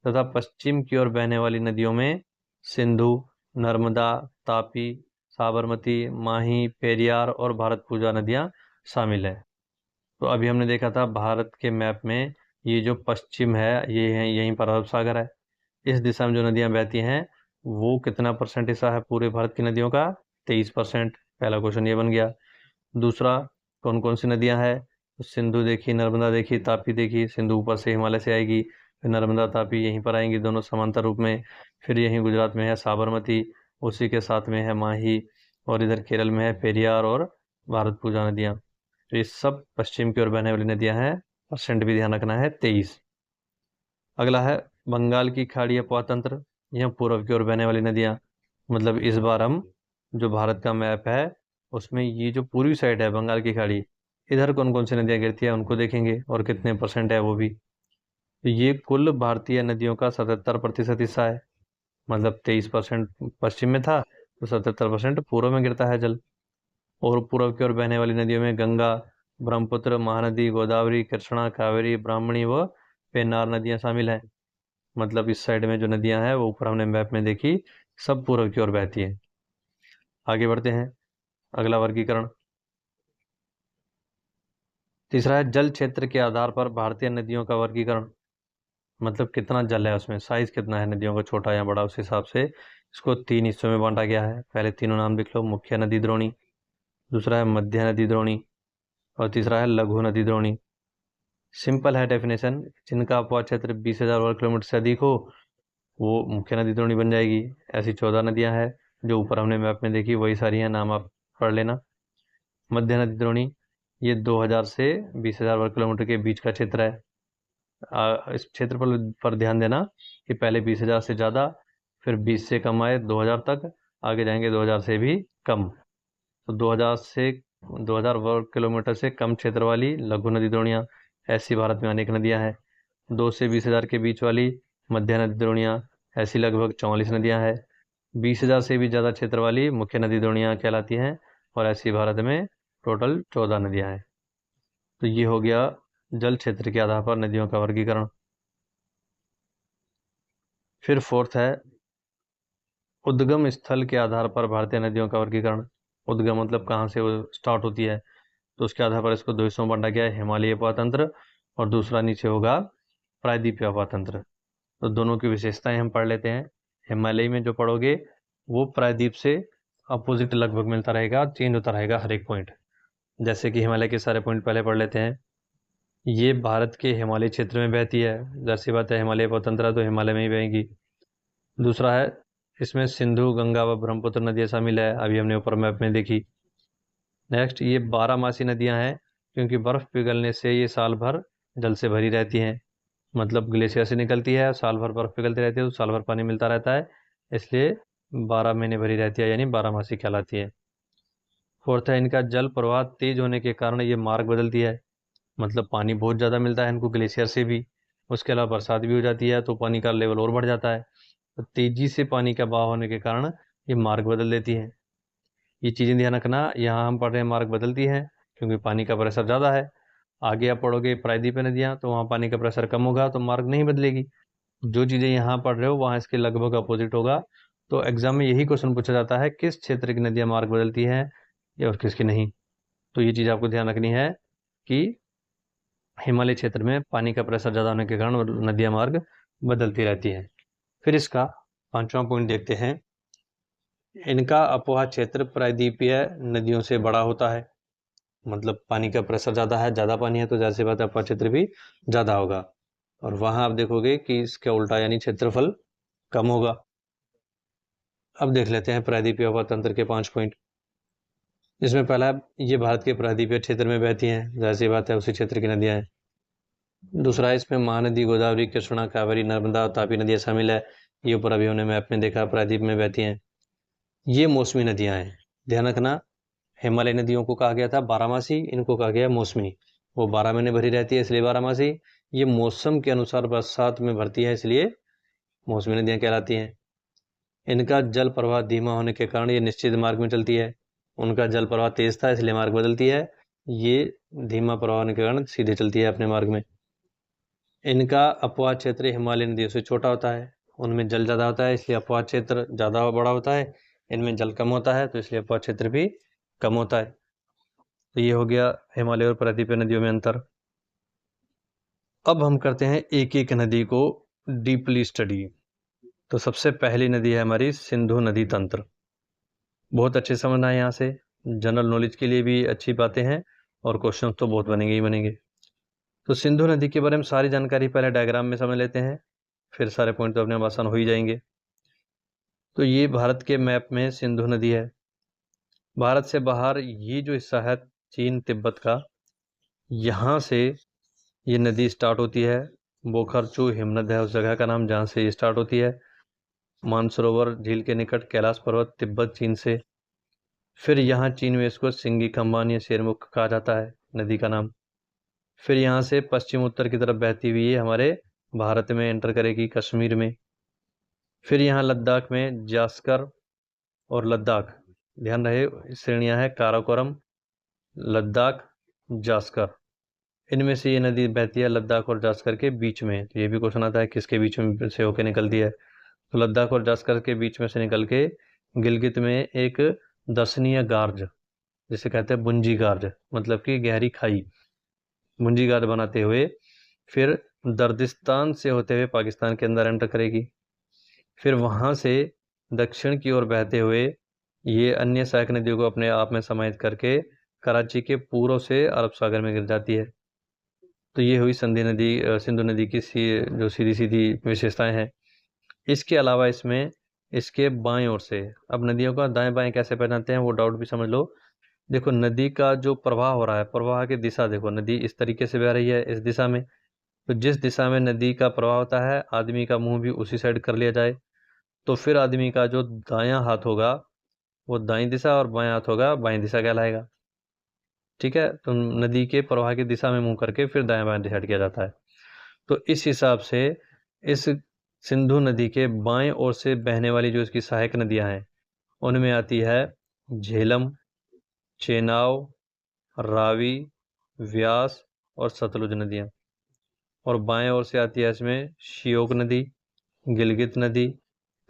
तथा पश्चिम की ओर बहने वाली नदियों में सिंधु, नर्मदा, तापी, साबरमती, माही, पेरियार और भारतपुजा नदियां शामिल है। तो अभी हमने देखा था भारत के मैप में ये जो पश्चिम है ये है, यहीं पर अरब सागर है। इस दिशा में जो नदियां बहती हैं वो कितना परसेंट हिस्सा है पूरे भारत की नदियों का? 23%। पहला क्वेश्चन ये बन गया। दूसरा, कौन कौन सी नदियां हैं? तो सिंधु देखी, नर्मदा देखी, तापी देखी। सिंधु ऊपर से हिमालय से आएगी, फिर नर्मदा तापी यहीं पर आएंगी दोनों समांतर रूप में। फिर यहीं गुजरात में है साबरमती, उसी के साथ में है माही, और इधर केरल में है पेरियार और भारतपुजा नदियाँ। तो ये सब पश्चिम की ओर बहने वाली नदियाँ हैं। परसेंट भी ध्यान रखना है 23। अगला है बंगाल की खाड़ी अपवाह तंत्र, यह पूर्व की ओर बहने वाली नदियाँ। मतलब इस बार हम जो भारत का मैप है उसमें ये जो पूरी साइड है बंगाल की खाड़ी, इधर कौन कौन सी नदियाँ गिरती है उनको देखेंगे और कितने परसेंट है वो भी। तो ये कुल भारतीय नदियों का 77% हिस्सा है। मतलब 23% पश्चिम में था तो 77% पूर्व में गिरता है जल। और पूर्व की ओर बहने वाली नदियों में गंगा, ब्रह्मपुत्र, महानदी, गोदावरी, कृष्णा, कावेरी, ब्राह्मणी व पेन्नार नदियाँ शामिल हैं। मतलब इस साइड में जो नदियां हैं वो ऊपर हमने मैप में देखी सब पूर्व की ओर बहती हैं। आगे बढ़ते हैं। अगला वर्गीकरण तीसरा है जल क्षेत्र के आधार पर भारतीय नदियों का वर्गीकरण। मतलब कितना जल है उसमें, साइज कितना है नदियों का, छोटा या बड़ा, उस हिसाब से इसको 3 हिस्सों में बांटा गया है। पहले तीनों नाम लिख लो। मुख्य नदी द्रोणी, दूसरा है मध्य नदी द्रोणी, और तीसरा है लघु नदी द्रोणी। सिंपल है डेफिनेशन, जिनका अपवाह क्षेत्र 20,000 वर्ग किलोमीटर से अधिक हो वो मुख्य नदी द्रोणी बन जाएगी। ऐसी 14 नदियां हैं जो ऊपर हमने मैप में देखी, वही सारी हैं, नाम आप पढ़ लेना। मध्य नदी द्रोणी ये 2000 से 20,000 वर्ग किलोमीटर के बीच का क्षेत्र है। इस क्षेत्र पर ध्यान देना कि पहले 20,000 से ज़्यादा, फिर 20 से कम आए 2000 तक, आगे जाएंगे 2000 से भी कम। तो 2000 वर्ग किलोमीटर से कम क्षेत्र वाली लघु नदी द्रोणियाँ, ऐसी भारत में अनेक नदियाँ हैं। 2 से 20,000 के बीच वाली मध्य नदी द्रोणियाँ, ऐसी लगभग 44 नदियाँ हैं। 20,000 से भी ज़्यादा क्षेत्र वाली मुख्य नदी द्रोणियाँ कहलाती हैं, और ऐसी भारत में टोटल 14 नदियाँ हैं। तो ये हो गया जल क्षेत्र के आधार पर नदियों का वर्गीकरण। फिर फोर्थ है उद्गम स्थल के आधार पर भारतीय नदियों का वर्गीकरण। उद्गम मतलब कहाँ से वो स्टार्ट होती है। तो उसके आधार पर इसको दो हिस्सों में बांटा गया है, हिमालयी अफवाह तंत्र और दूसरा नीचे होगा प्रायद्वीपीय अफवाह तंत्र। तो दोनों की विशेषताएं हम पढ़ लेते हैं। हिमालय में जो पढ़ोगे वो प्रायद्वीप से अपोजिट लगभग मिलता रहेगा, चेंज होता रहेगा हर एक पॉइंट। जैसे कि हिमालय के सारे पॉइंट पहले पढ़ लेते हैं। ये भारत के हिमालय क्षेत्र में बहती है, जाहिर सी बात है हिमालय अफवाह तंत्र है तो हिमालय में ही बहेगी। दूसरा है इसमें सिंधु, गंगा व ब्रह्मपुत्र नदियाँ शामिल है, अभी हमने ऊपर मैप में देखी। नेक्स्ट, ये 12 नदियाँ हैं क्योंकि बर्फ़ पिघलने से ये साल भर जल से भरी रहती हैं। मतलब ग्लेशियर से निकलती है, साल भर बर्फ़ पिघलती रहती है तो साल भर पानी मिलता रहता है, इसलिए 12 महीने भरी रहती है, यानी 12 कहलाती है। फोर्थ है इनका जल प्रवाह तेज होने के कारण ये मार्ग बदलती है। मतलब पानी बहुत ज़्यादा मिलता है इनको ग्लेशियर से भी, उसके अलावा बरसात भी हो जाती है तो पानी का लेवल और बढ़ जाता है। तो तेज़ी से पानी का बहाव होने के कारण ये मार्ग बदल देती हैं। ये चीज़ें ध्यान रखना, यहाँ हम पढ़ रहे हैं मार्ग बदलती हैं क्योंकि पानी का प्रेशर ज़्यादा है। आगे आप पढ़ोगे प्रायद्वीपीय नदियाँ तो वहाँ पानी का प्रेशर कम होगा तो मार्ग नहीं बदलेगी। जो चीज़ें यहाँ पढ़ रहे हो वहाँ इसके लगभग अपोजिट होगा। तो एग्जाम में यही क्वेश्चन पूछा जाता है, किस क्षेत्र की नदियाँ मार्ग बदलती हैं या और किसकी नहीं। तो ये चीज़ आपको ध्यान रखनी है कि हिमालय क्षेत्र में पानी का प्रेशर ज़्यादा होने के कारण नदियाँ मार्ग बदलती रहती हैं। फिर इसका 5वां पॉइंट देखते हैं। इनका अपवाह क्षेत्र प्रायद्वीपीय नदियों से बड़ा होता है। मतलब पानी का प्रेशर ज़्यादा है, ज़्यादा पानी है तो जाहिर सी बात है अपवाह क्षेत्र भी ज़्यादा होगा। और वहाँ आप देखोगे कि इसका उल्टा यानी क्षेत्रफल कम होगा। अब देख लेते हैं प्रायद्वीपीय अफवाह तंत्र के 5 पॉइंट। इसमें पहला, ये भारत के प्रायद्वीपीय क्षेत्र में बहती हैं, जाहिर सी बात है उसी क्षेत्र की नदियाँ हैं। दूसरा, इसमें महानदी, गोदावरी, कृष्णा, कावेरी, नर्मदा और तापी नदियाँ शामिल है। ये ऊपर अभी हमने मैप में देखा, प्रायद्वीप में बहती हैं। ये मौसमी नदियाँ हैं, ध्यान रखना। हिमालय नदियों को कहा गया था बारहमासी, इनको कहा गया मौसमी। वो 12 महीने भरी रहती है इसलिए बारहमासी। ये मौसम के अनुसार बरसात में भरती है इसलिए मौसमी नदियाँ कहलाती हैं। इनका जल प्रवाह धीमा होने के कारण ये निश्चित मार्ग में चलती है। उनका जल प्रवाह तेज था इसलिए मार्ग बदलती है, ये धीमा प्रवाह होने के कारण सीधे चलती है अपने मार्ग में। इनका अपवाह क्षेत्र हिमालय नदियों से छोटा होता है, उनमें जल ज़्यादा होता है इसलिए अपवाह क्षेत्र ज़्यादा बड़ा होता है, इनमें जल कम होता है तो इसलिए अपवाह क्षेत्र भी कम होता है। तो ये हो गया हिमालय और प्रायद्वीपीय नदियों में अंतर। अब हम करते हैं एक एक नदी को डीपली स्टडी। तो सबसे पहली नदी है हमारी सिंधु नदी तंत्र। बहुत अच्छे समझना है, यहाँ से जनरल नॉलेज के लिए भी अच्छी बातें हैं और क्वेश्चन तो बहुत बनेंगे ही बनेंगे। तो सिंधु नदी के बारे में सारी जानकारी पहले डायग्राम में समझ लेते हैं, फिर सारे पॉइंट तो अपने आप आसान हो ही जाएंगे। तो ये भारत के मैप में सिंधु नदी है। भारत से बाहर ये जो हिस्सा है चीन तिब्बत का, यहाँ से ये नदी स्टार्ट होती है। बोखरचू हिमनद है उस जगह का नाम जहाँ से ये स्टार्ट होती है। मानसरोवर झील के निकट कैलाश पर्वत, तिब्बत चीन से। फिर यहाँ चीन में इसको सिंगी खम्बान या शेरमुख कहा जाता है नदी का नाम। फिर यहाँ से पश्चिम उत्तर की तरफ बहती हुई हमारे भारत में एंटर करेगी, कश्मीर में। फिर यहाँ लद्दाख में जास्कर और लद्दाख, ध्यान रहे श्रेणियाँ हैं काराकोरम, लद्दाख, जास्कर। इनमें से ये नदी बहती है लद्दाख और जास्कर के बीच में। तो ये भी क्वेश्चन आता है किसके बीच में से होकर निकलती है। तो लद्दाख और जास्कर के बीच में से निकल के गिलगित में एक दर्शनीय गार्ज, जिसे कहते हैं बुंजी गार्ज, मतलब कि गहरी खाई, बुंजी गार्ज बनाते हुए फिर दर्दिस्तान से होते हुए पाकिस्तान के अंदर एंटर करेगी। फिर वहाँ से दक्षिण की ओर बहते हुए ये अन्य सहायक नदियों को अपने आप में समाहित करके कराची के पूर्व से अरब सागर में गिर जाती है। तो ये हुई सिंधु नदी की जो सीधी सीधी विशेषताएं हैं। इसके अलावा इसमें इसके बाएं ओर से, अब नदियों का दाएं बाएं कैसे पहचानते हैं वो डाउट भी समझ लो। देखो नदी का जो प्रवाह हो रहा है, प्रवाह की दिशा देखो, नदी इस तरीके से बह रही है इस दिशा में, तो जिस दिशा में नदी का प्रवाह होता है आदमी का मुंह भी उसी साइड कर लिया जाए तो फिर आदमी का जो दायां हाथ होगा वो दाईं दिशा और बायां हाथ होगा बाईं दिशा कहलाएगा। ठीक है, तो नदी के प्रवाह की दिशा में मुंह करके फिर दायां बायां डिसाइड किया जाता है। तो इस हिसाब से इस सिंधु नदी के बाएं ओर से बहने वाली जो इसकी सहायक नदियां हैं उनमें आती है झेलम, चेनाब, रावी, व्यास और सतलुज नदियाँ। और बाएं ओर से आती है इसमें श्योक नदी, गिलगित नदी,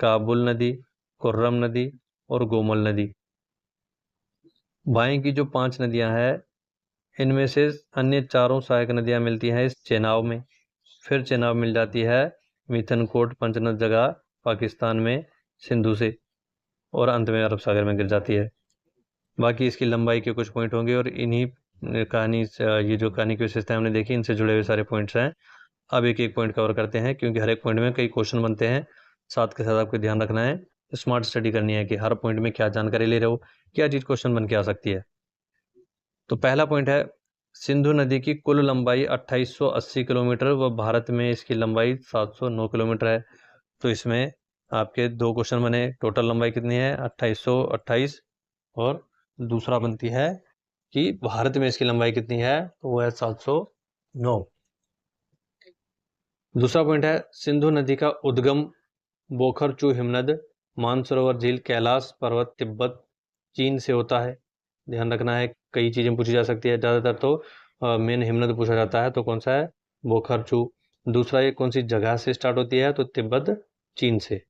काबुल नदी, खुर्रम नदी और गोमल नदी। बाएं की जो 5 नदियां हैं इनमें से अन्य चारों सहायक नदियाँ मिलती हैं इस चेनाब में। फिर चेनाब मिल जाती है मिथनकोट पंचनद जगह पाकिस्तान में सिंधु से, और अंत में अरब सागर में गिर जाती है। बाकी इसकी लंबाई के कुछ पॉइंट होंगे और इन्हीं कहानी ये जो कहानी की विशेषता हमने देखी इनसे जुड़े हुए सारे पॉइंट्स हैं। अब एक एक पॉइंट कवर करते हैं, क्योंकि हर एक पॉइंट में कई क्वेश्चन बनते हैं। साथ के साथ आपको ध्यान रखना है, स्मार्ट स्टडी करनी है कि हर पॉइंट में क्या जानकारी ले रहे हो, क्या चीज़ क्वेश्चन बन के आ सकती है। तो पहला पॉइंट है, सिंधु नदी की कुल लंबाई 2880 किलोमीटर व भारत में इसकी लंबाई 709 किलोमीटर है। तो इसमें आपके दो क्वेश्चन बने, टोटल लंबाई कितनी है 2828, और दूसरा बनती है कि भारत में इसकी लंबाई कितनी है, तो वो है 709। दूसरा पॉइंट है, सिंधु नदी का उद्गम बोखरचू हिमनद मानसरोवर झील कैलाश पर्वत तिब्बत चीन से होता है। ध्यान रखना है, कई चीज़ें पूछी जा सकती है, ज़्यादातर तो मेन हिमनद पूछा जाता है, तो कौन सा है, बोखरचू। दूसरा, ये कौन सी जगह से स्टार्ट होती है, तो तिब्बत चीन से,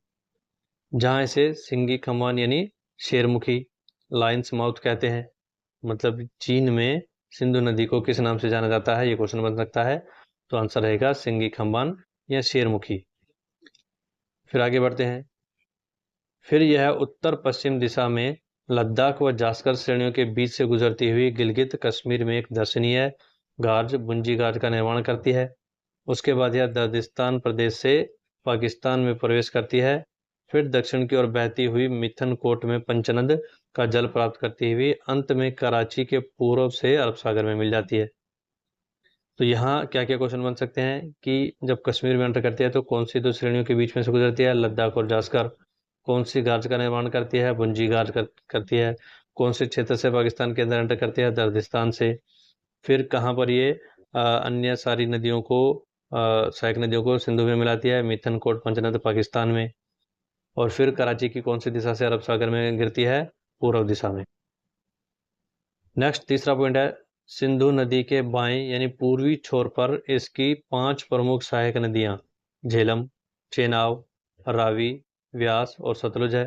जहाँ इसे सिंगी खम्बान यानी शेरमुखी लायंस माउथ कहते हैं। मतलब चीन में सिंधु नदी को किस नाम से जाना जाता है, ये क्वेश्चन बन सकता है। तो आंसर रहेगा सिंगी खम्बान या शेरमुखी। फिर आगे बढ़ते हैं। फिर यह उत्तर पश्चिम दिशा में लद्दाख व जास्कर श्रेणियों के बीच से गुजरती हुई गिलगित कश्मीर में एक दर्शनीय गार्ज बुंजी गार्ज का निर्माण करती है। उसके बाद यह दर्दिस्तान प्रदेश से पाकिस्तान में प्रवेश करती है। फिर दक्षिण की ओर बहती हुई मिथनकोट में पंचनद का जल प्राप्त करती हुई अंत में कराची के पूर्व से अरब सागर में मिल जाती है। तो यहाँ क्या क्या क्वेश्चन बन सकते हैं कि जब कश्मीर में एंटर करती है तो कौन सी दो श्रेणियों के बीच में से गुजरती है, लद्दाख और जास्कर। कौन सी गार्ज का निर्माण करती है, बुंजी गार्ज करती है। कौन से क्षेत्र से पाकिस्तान के अंदर एंटर करती है, दर्दिस्तान से। फिर कहाँ पर ये अन्य सारी नदियों को सहायक नदियों को सिंधु में मिलाती है, मिथनकोट पंचनद पाकिस्तान में। और फिर कराची की कौन सी दिशा से अरब सागर में गिरती है, पूर्व दिशा में। नेक्स्ट तीसरा पॉइंट है, सिंधु नदी के बाएं यानी पूर्वी छोर पर इसकी 5 प्रमुख सहायक नदियां झेलम, चेनाब, रावी, व्यास और सतलुज है।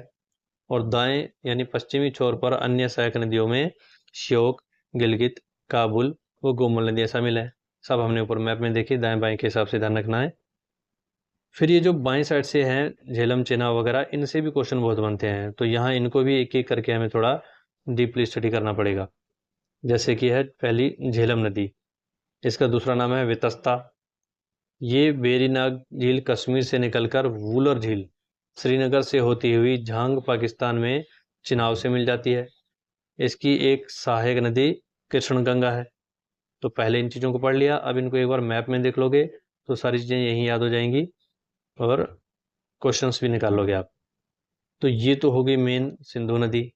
और दाएं यानी पश्चिमी छोर पर अन्य सहायक नदियों में श्योक, गिलगित, काबुल व गोमल नदियां शामिल है। सब हमने ऊपर मैप में देखी, दाएं बाएं के हिसाब से ध्यान रखना है। फिर ये जो बाएं साइड से हैं झेलम, चेनाब वगैरह, इनसे भी क्वेश्चन बहुत बनते हैं, तो यहाँ इनको भी एक एक करके हमें थोड़ा डीपली स्टडी करना पड़ेगा। जैसे कि है पहली झेलम नदी, इसका दूसरा नाम है वितस्ता। ये वेरीनाग झील कश्मीर से निकलकर वूलर झील श्रीनगर से होती हुई झांग पाकिस्तान में चिनाब से मिल जाती है। इसकी एक सहायक नदी कृष्णगंगा है। तो पहले इन चीज़ों को पढ़ लिया, अब इनको एक बार मैप में देख लोगे तो सारी चीज़ें यहीं याद हो जाएंगी और क्वेश्चंस भी निकाल लोगे आप। तो ये तो होगी मेन सिंधु नदी।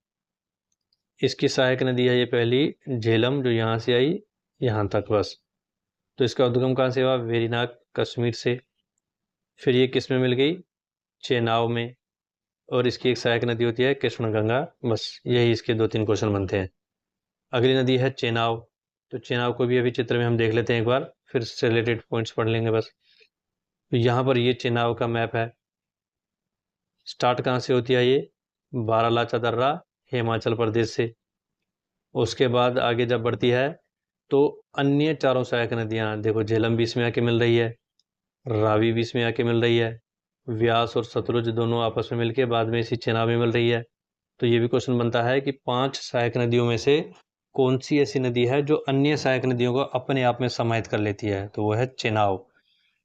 इसकी सहायक नदी है ये पहली झेलम, जो यहाँ से आई यहाँ तक बस। तो इसका उद्गम कहाँ से हुआ, वेरीनाग कश्मीर से। फिर ये किस में मिल गई, चेनाब में। और इसकी एक सहायक नदी होती है कृष्णगंगा। बस यही इसके 2-3 क्वेश्चन बनते हैं। अगली नदी है चेनाब। तो चेनाब को भी अभी चित्र में हम देख लेते हैं एक बार, फिर इससे रिलेटेड पॉइंट्स पढ़ लेंगे बस। तो यहाँ पर ये चेनाब का मैप है। स्टार्ट कहाँ से होती है ये, बारालाचा दर्रा हिमाचल प्रदेश से। उसके बाद आगे जब बढ़ती है तो अन्य चारों सहायक नदियाँ देखो, झेलम भी इसमें आके मिल रही है, रावी भी इसमें आके मिल रही है, व्यास और सतलुज दोनों आपस में मिलके बाद में इसी चेनाब में मिल रही है। तो ये भी क्वेश्चन बनता है कि 5 सहायक नदियों में से कौन सी ऐसी नदी है जो अन्य सहायक नदियों को अपने आप में समाहित कर लेती है, तो वो है चेनाब।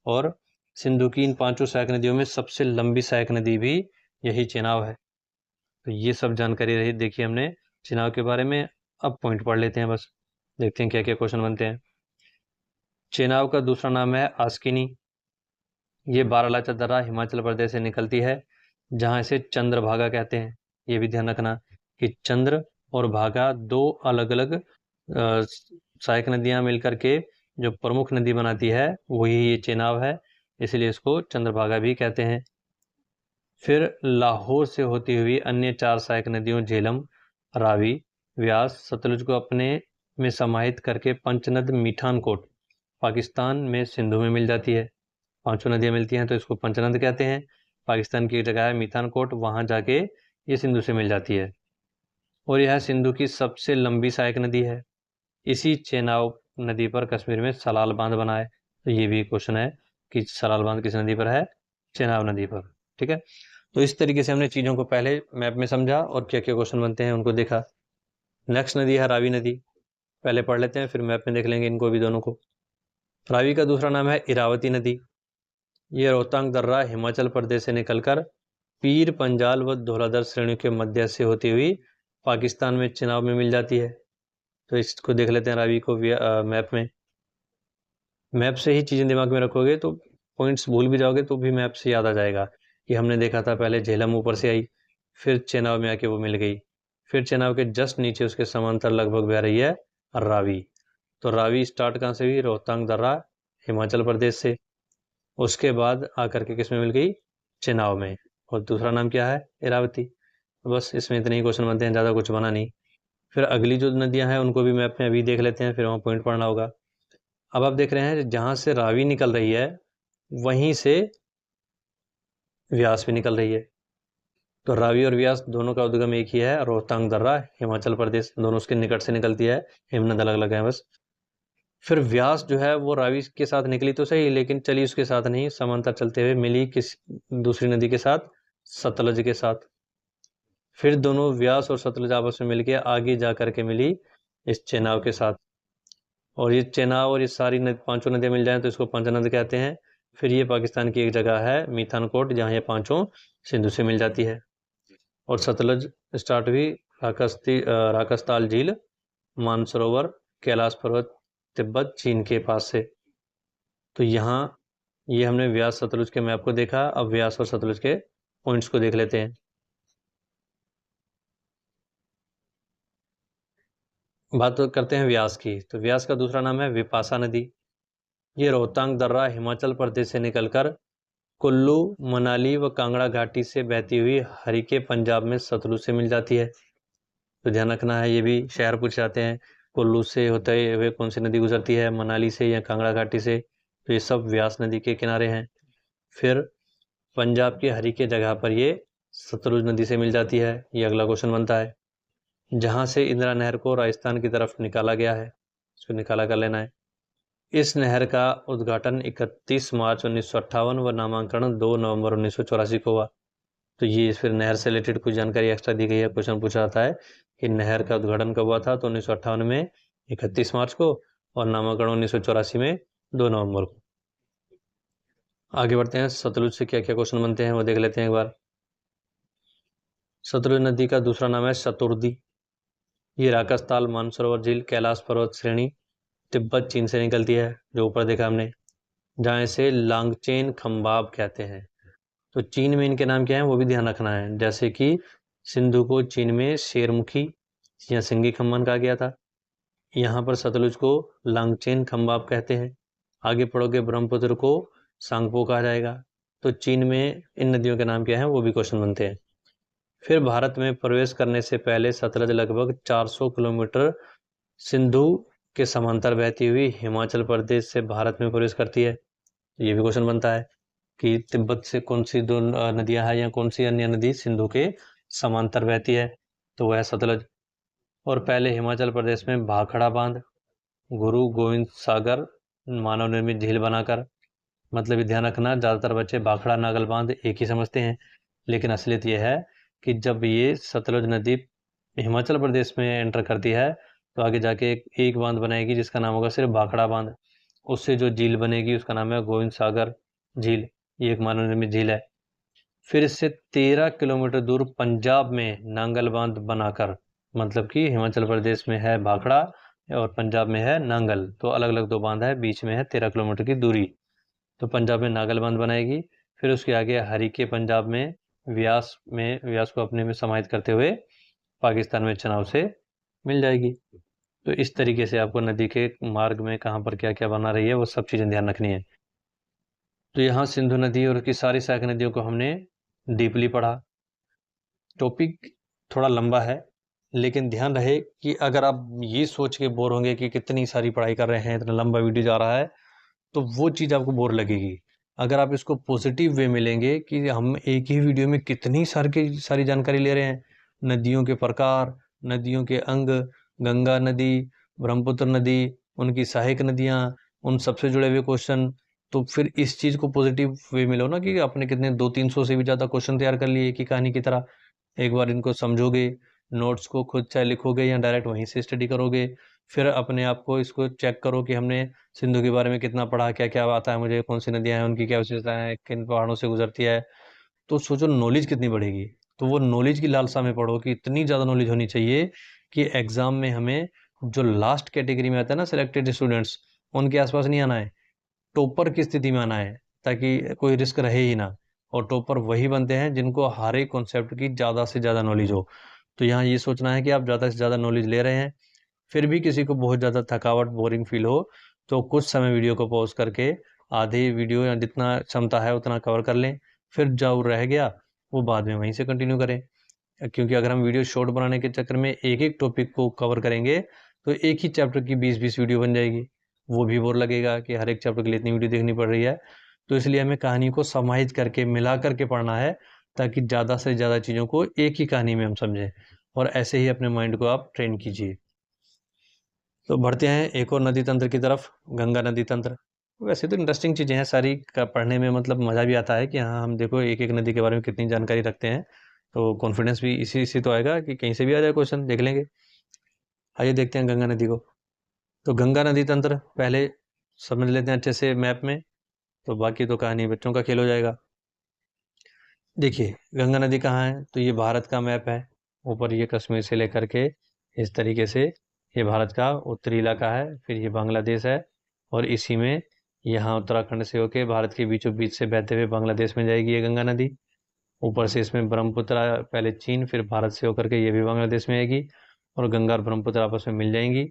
और सिंधु की इन 5 सहायक नदियों में सबसे लंबी सहायक नदी भी यही चेनाब है। तो ये सब जानकारी रही देखिए हमने चेनाब के बारे में। अब पॉइंट पढ़ लेते हैं बस, देखते हैं क्या क्या क्वेश्चन बनते हैं। चेनाब का दूसरा नाम है आस्किनी। ये बारालाचा दर्रा हिमाचल प्रदेश से निकलती है, जहाँ इसे चंद्रभागा कहते हैं। ये भी ध्यान रखना कि चंद्र और भागा दो अलग अलग सहायक नदियाँ मिलकर के जो प्रमुख नदी बनाती है वही ये चेनाब है, इसलिए इसको चंद्रभागा भी कहते हैं। फिर लाहौर से होती हुई अन्य 4 सहायक नदियों झेलम, रावी, व्यास, सतलुज को अपने में समाहित करके पंचनद मीठानकोट पाकिस्तान में सिंधु में मिल जाती है। 5 नदियाँ मिलती हैं तो इसको पंचनद कहते हैं। पाकिस्तान की एक जगह है मीठानकोट, वहाँ जाके ये सिंधु से मिल जाती है। और यह सिंधु की सबसे लंबी सहायक नदी है। इसी चेनाब नदी पर कश्मीर में सलाल बांध बना है। तो ये भी क्वेश्चन है कि सलाल बांध किस नदी पर है? चेनाब नदी पर। ठीक है, तो इस तरीके से हमने चीज़ों को पहले मैप में समझा और क्या क्या क्वेश्चन बनते हैं उनको देखा। नेक्स्ट नदी है रावी नदी, पहले पढ़ लेते हैं फिर मैप में देख लेंगे इनको भी दोनों को। रावी का दूसरा नाम है इरावती नदी। ये रोहतांग दर्रा हिमाचल प्रदेश से निकलकर पीर पंजाल व धौलाधर श्रेणियों के मध्य से होती हुई पाकिस्तान में चिनाब में मिल जाती है। तो इसको देख लेते हैं रावी को मैप में। मैप से ही चीज़ें दिमाग में रखोगे तो पॉइंट्स भूल भी जाओगे तो भी मैप से याद आ जाएगा कि हमने देखा था पहले झेलम ऊपर से आई, फिर चेनाब में आके वो मिल गई, फिर चेनाब के जस्ट नीचे उसके समांतर लगभग बह रही है रावी। तो रावी स्टार्ट कहाँ से हुई? रोहतांग दर्रा हिमाचल प्रदेश से, उसके बाद आकर के किसमें मिल गई? चेनाब में। और दूसरा नाम क्या है? इरावती। बस इसमें इतने ही क्वेश्चन बनते हैं, ज़्यादा कुछ बना नहीं। फिर अगली जो नदियां हैं उनको भी मैप में अभी देख लेते हैं, फिर वहाँ पॉइंट पढ़ना होगा। अब आप देख रहे हैं जहाँ से रावी निकल रही है वहीं से व्यास भी निकल रही है। तो रावी और व्यास दोनों का उद्गम एक ही है, रोहतांग दर्रा हिमाचल प्रदेश, दोनों उसके निकट से निकलती है, हिमनद अलग अलग है बस। फिर व्यास जो है वो रावी के साथ निकली तो सही, लेकिन चली उसके साथ नहीं, समांतर चलते हुए मिली किस दूसरी नदी के साथ? सतलज के साथ। फिर दोनों व्यास और सतलज आपस में मिलके आगे जा करके मिली इस चेनाब के साथ। और ये चेनाब और ये सारी पांचों नदियां मिल जाएं तो इसको पंचनद कहते हैं। फिर ये पाकिस्तान की एक जगह है मीथानकोट, जहाँ ये पांचों सिंधु से मिल जाती है। और सतलज स्टार्ट हुई राकस्ताल झील, मानसरोवर, कैलाश पर्वत, तिब्बत, चीन के पास से। तो यहाँ ये हमने व्यास सतलुज के मैप को देखा। अब व्यास और सतलुज के पॉइंट्स को देख लेते हैं। बात तो करते हैं व्यास की। तो व्यास का दूसरा नाम है विपाशा नदी। ये रोहतांग दर्रा हिमाचल प्रदेश से निकलकर कुल्लू, मनाली व कांगड़ा घाटी से बहती हुई हरिके पंजाब में सतलुज से मिल जाती है। तो ध्यान रखना है, ये भी शहर पूछ जाते हैं, कुल्लू से होते हुए कौन सी नदी गुजरती है, मनाली से या कांगड़ा घाटी से? तो ये सब व्यास नदी के किनारे हैं। फिर पंजाब की हरिके जगह पर ये सतलुज नदी से मिल जाती है। ये अगला क्वेश्चन बनता है। जहाँ से इंदिरा नहर को राजस्थान की तरफ निकाला गया है, इसको निकाला कर लेना है। इस नहर का उद्घाटन 31 मार्च 1958 व नामांकन 2 नवंबर 1984 को हुआ। तो ये फिर नहर से रिलेटेड कुछ जानकारी एक्स्ट्रा दी गई है। क्वेश्चन पूछा जाता है कि नहर का उद्घाटन कब हुआ था? तो 1958 में 31 मार्च को, और नामांकन 1984 में 2 नवंबर को। आगे बढ़ते हैं, सतलुज से क्या क्या क्वेश्चन बनते हैं वो देख लेते हैं एक बार। सतलुज नदी का दूसरा नाम है शतुर्दी। ये राकसताल, मानसरोवर झील, कैलाश पर्वत श्रेणी, तिब्बत, चीन से निकलती है, जो ऊपर देखा हमने, जहाँ इसे लांगचेन खंबाब कहते हैं। तो चीन में इनके नाम क्या है वो भी ध्यान रखना है, जैसे कि सिंधु को चीन में शेरमुखी या सिंगी खम्मन कहा गया था, यहाँ पर सतलुज को लांगचेन खंबाब कहते हैं। आगे पढ़ोगे ब्रह्मपुत्र को सांगपो कहा जाएगा। तो चीन में इन नदियों के नाम क्या है वो भी क्वेश्चन बनते हैं। फिर भारत में प्रवेश करने से पहले सतलज लगभग 400 किलोमीटर सिंधु के समांतर बहती हुई हिमाचल प्रदेश से भारत में प्रवेश करती है। ये भी क्वेश्चन बनता है कि तिब्बत से कौन सी दो नदियां हैं या कौन सी अन्य नदी सिंधु के समांतर बहती है? तो वह है सतलज। और पहले हिमाचल प्रदेश में भाखड़ा बांध, गुरु गोविंद सागर मानव निर्मित झील बनाकर, मतलब ये ध्यान रखना ज़्यादातर बच्चे भाखड़ा नागल बांध एक ही समझते हैं, लेकिन असलियत यह है कि जब ये सतलुज नदी हिमाचल प्रदेश में एंटर करती है तो आगे जाके एक बांध बनाएगी जिसका नाम होगा सिर्फ भाखड़ा बांध। उससे जो झील बनेगी उसका नाम है गोविंद सागर झील, ये एक मानव निर्मित झील है। फिर इससे 13 किलोमीटर दूर पंजाब में नांगल बांध बनाकर, मतलब कि हिमाचल प्रदेश में है भाखड़ा और पंजाब में है नांगल, तो अलग अलग दो बांध है, बीच में है 13 किलोमीटर की दूरी। तो पंजाब में नांगल बांध बनाएगी, फिर उसके आगे हरिके पंजाब में व्यास को अपने में समाहित करते हुए पाकिस्तान में चेनाब से मिल जाएगी। तो इस तरीके से आपको नदी के मार्ग में कहाँ पर क्या क्या बना रही है वो सब चीज़ें ध्यान रखनी है। तो यहाँ सिंधु नदी और उसकी सारी सहायक नदियों को हमने डीपली पढ़ा। टॉपिक थोड़ा लंबा है, लेकिन ध्यान रहे कि अगर आप ये सोच के बोर होंगे कि कितनी सारी पढ़ाई कर रहे हैं, इतना लंबा वीडियो जा रहा है, तो वो चीज़ आपको बोर लगेगी। अगर आप इसको पॉजिटिव वे में लेंगे कि हम एक ही वीडियो में कितनी सारी जानकारी ले रहे हैं, नदियों के प्रकार, नदियों के अंग, गंगा नदी, ब्रह्मपुत्र नदी, उनकी सहायक नदियाँ, उन सबसे जुड़े हुए क्वेश्चन। तो फिर इस चीज़ को पॉजिटिव वे में लो ना कि आपने कितने 200-300 से भी ज़्यादा क्वेश्चन तैयार कर लिए एक ही कहानी की तरह। एक बार इनको समझोगे, नोट्स को खुद चाहे लिखोगे या डायरेक्ट वहीं से स्टडी करोगे, फिर अपने आप को इसको चेक करो कि हमने सिंधु के बारे में कितना पढ़ा, क्या-क्या आता है मुझे, कौन सी नदियाँ हैं, उनकी क्या विशेषताएँ हैं, किन पहाड़ों से गुजरती है। तो सोचो नॉलेज कितनी बढ़ेगी। तो वो नॉलेज की लालसा में पढ़ो कि इतनी ज़्यादा नॉलेज होनी चाहिए कि एग्ज़ाम में हमें जो लास्ट कैटेगरी में आता है ना सिलेक्टेड स्टूडेंट्स, उनके आसपास नहीं आना है, टॉपर की स्थिति में आना है, ताकि कोई रिस्क रहे ही ना। और टॉपर वही बनते हैं जिनको हर एक कॉन्सेप्ट की ज़्यादा से ज़्यादा नॉलेज हो। तो यहाँ ये सोचना है कि आप ज़्यादा से ज़्यादा नॉलेज ले रहे हैं। फिर भी किसी को बहुत ज़्यादा थकावट, बोरिंग फील हो, तो कुछ समय वीडियो को पॉज करके आधे वीडियो या जितना क्षमता है उतना कवर कर लें। फिर जो रह गया वो बाद में वहीं से कंटिन्यू करें, क्योंकि अगर हम वीडियो शॉर्ट बनाने के चक्कर में एक एक टॉपिक को कवर करेंगे तो एक ही चैप्टर की 20-20 वीडियो बन जाएगी। वो भी बोर लगेगा कि हर एक चैप्टर के लिए इतनी वीडियो देखनी पड़ रही है। तो इसलिए हमें कहानी को समाहित करके मिला करके पढ़ना है, ताकि ज़्यादा से ज़्यादा चीज़ों को एक ही कहानी में हम समझें। और ऐसे ही अपने माइंड को आप ट्रेन कीजिए। तो बढ़ते हैं एक और नदी तंत्र की तरफ, गंगा नदी तंत्र। वैसे तो इंटरेस्टिंग चीज़ें हैं सारी, पढ़ने में मतलब मज़ा भी आता है कि हाँ, हम देखो एक एक नदी के बारे में कितनी जानकारी रखते हैं। तो कॉन्फिडेंस भी इसी से तो आएगा कि कहीं से भी आ जाए क्वेश्चन, देख लेंगे। आइए देखते हैं गंगा नदी को। तो गंगा नदी तंत्र पहले समझ लेते हैं अच्छे से मैप में, तो बाकी तो कहानी बच्चों का खेल हो जाएगा। देखिए गंगा नदी कहाँ है, तो ये भारत का मैप है। ऊपर ये कश्मीर से लेकर के इस तरीके से ये भारत का उत्तरी इलाका है, फिर ये बांग्लादेश है, और इसी में यहाँ उत्तराखंड से होके भारत के बीचों बीच से बहते हुए बांग्लादेश में जाएगी ये गंगा नदी। ऊपर से इसमें ब्रह्मपुत्र पहले चीन, फिर भारत से होकर के ये भी बांग्लादेश में आएगी, और गंगा और ब्रह्मपुत्र आपस में मिल जाएंगी।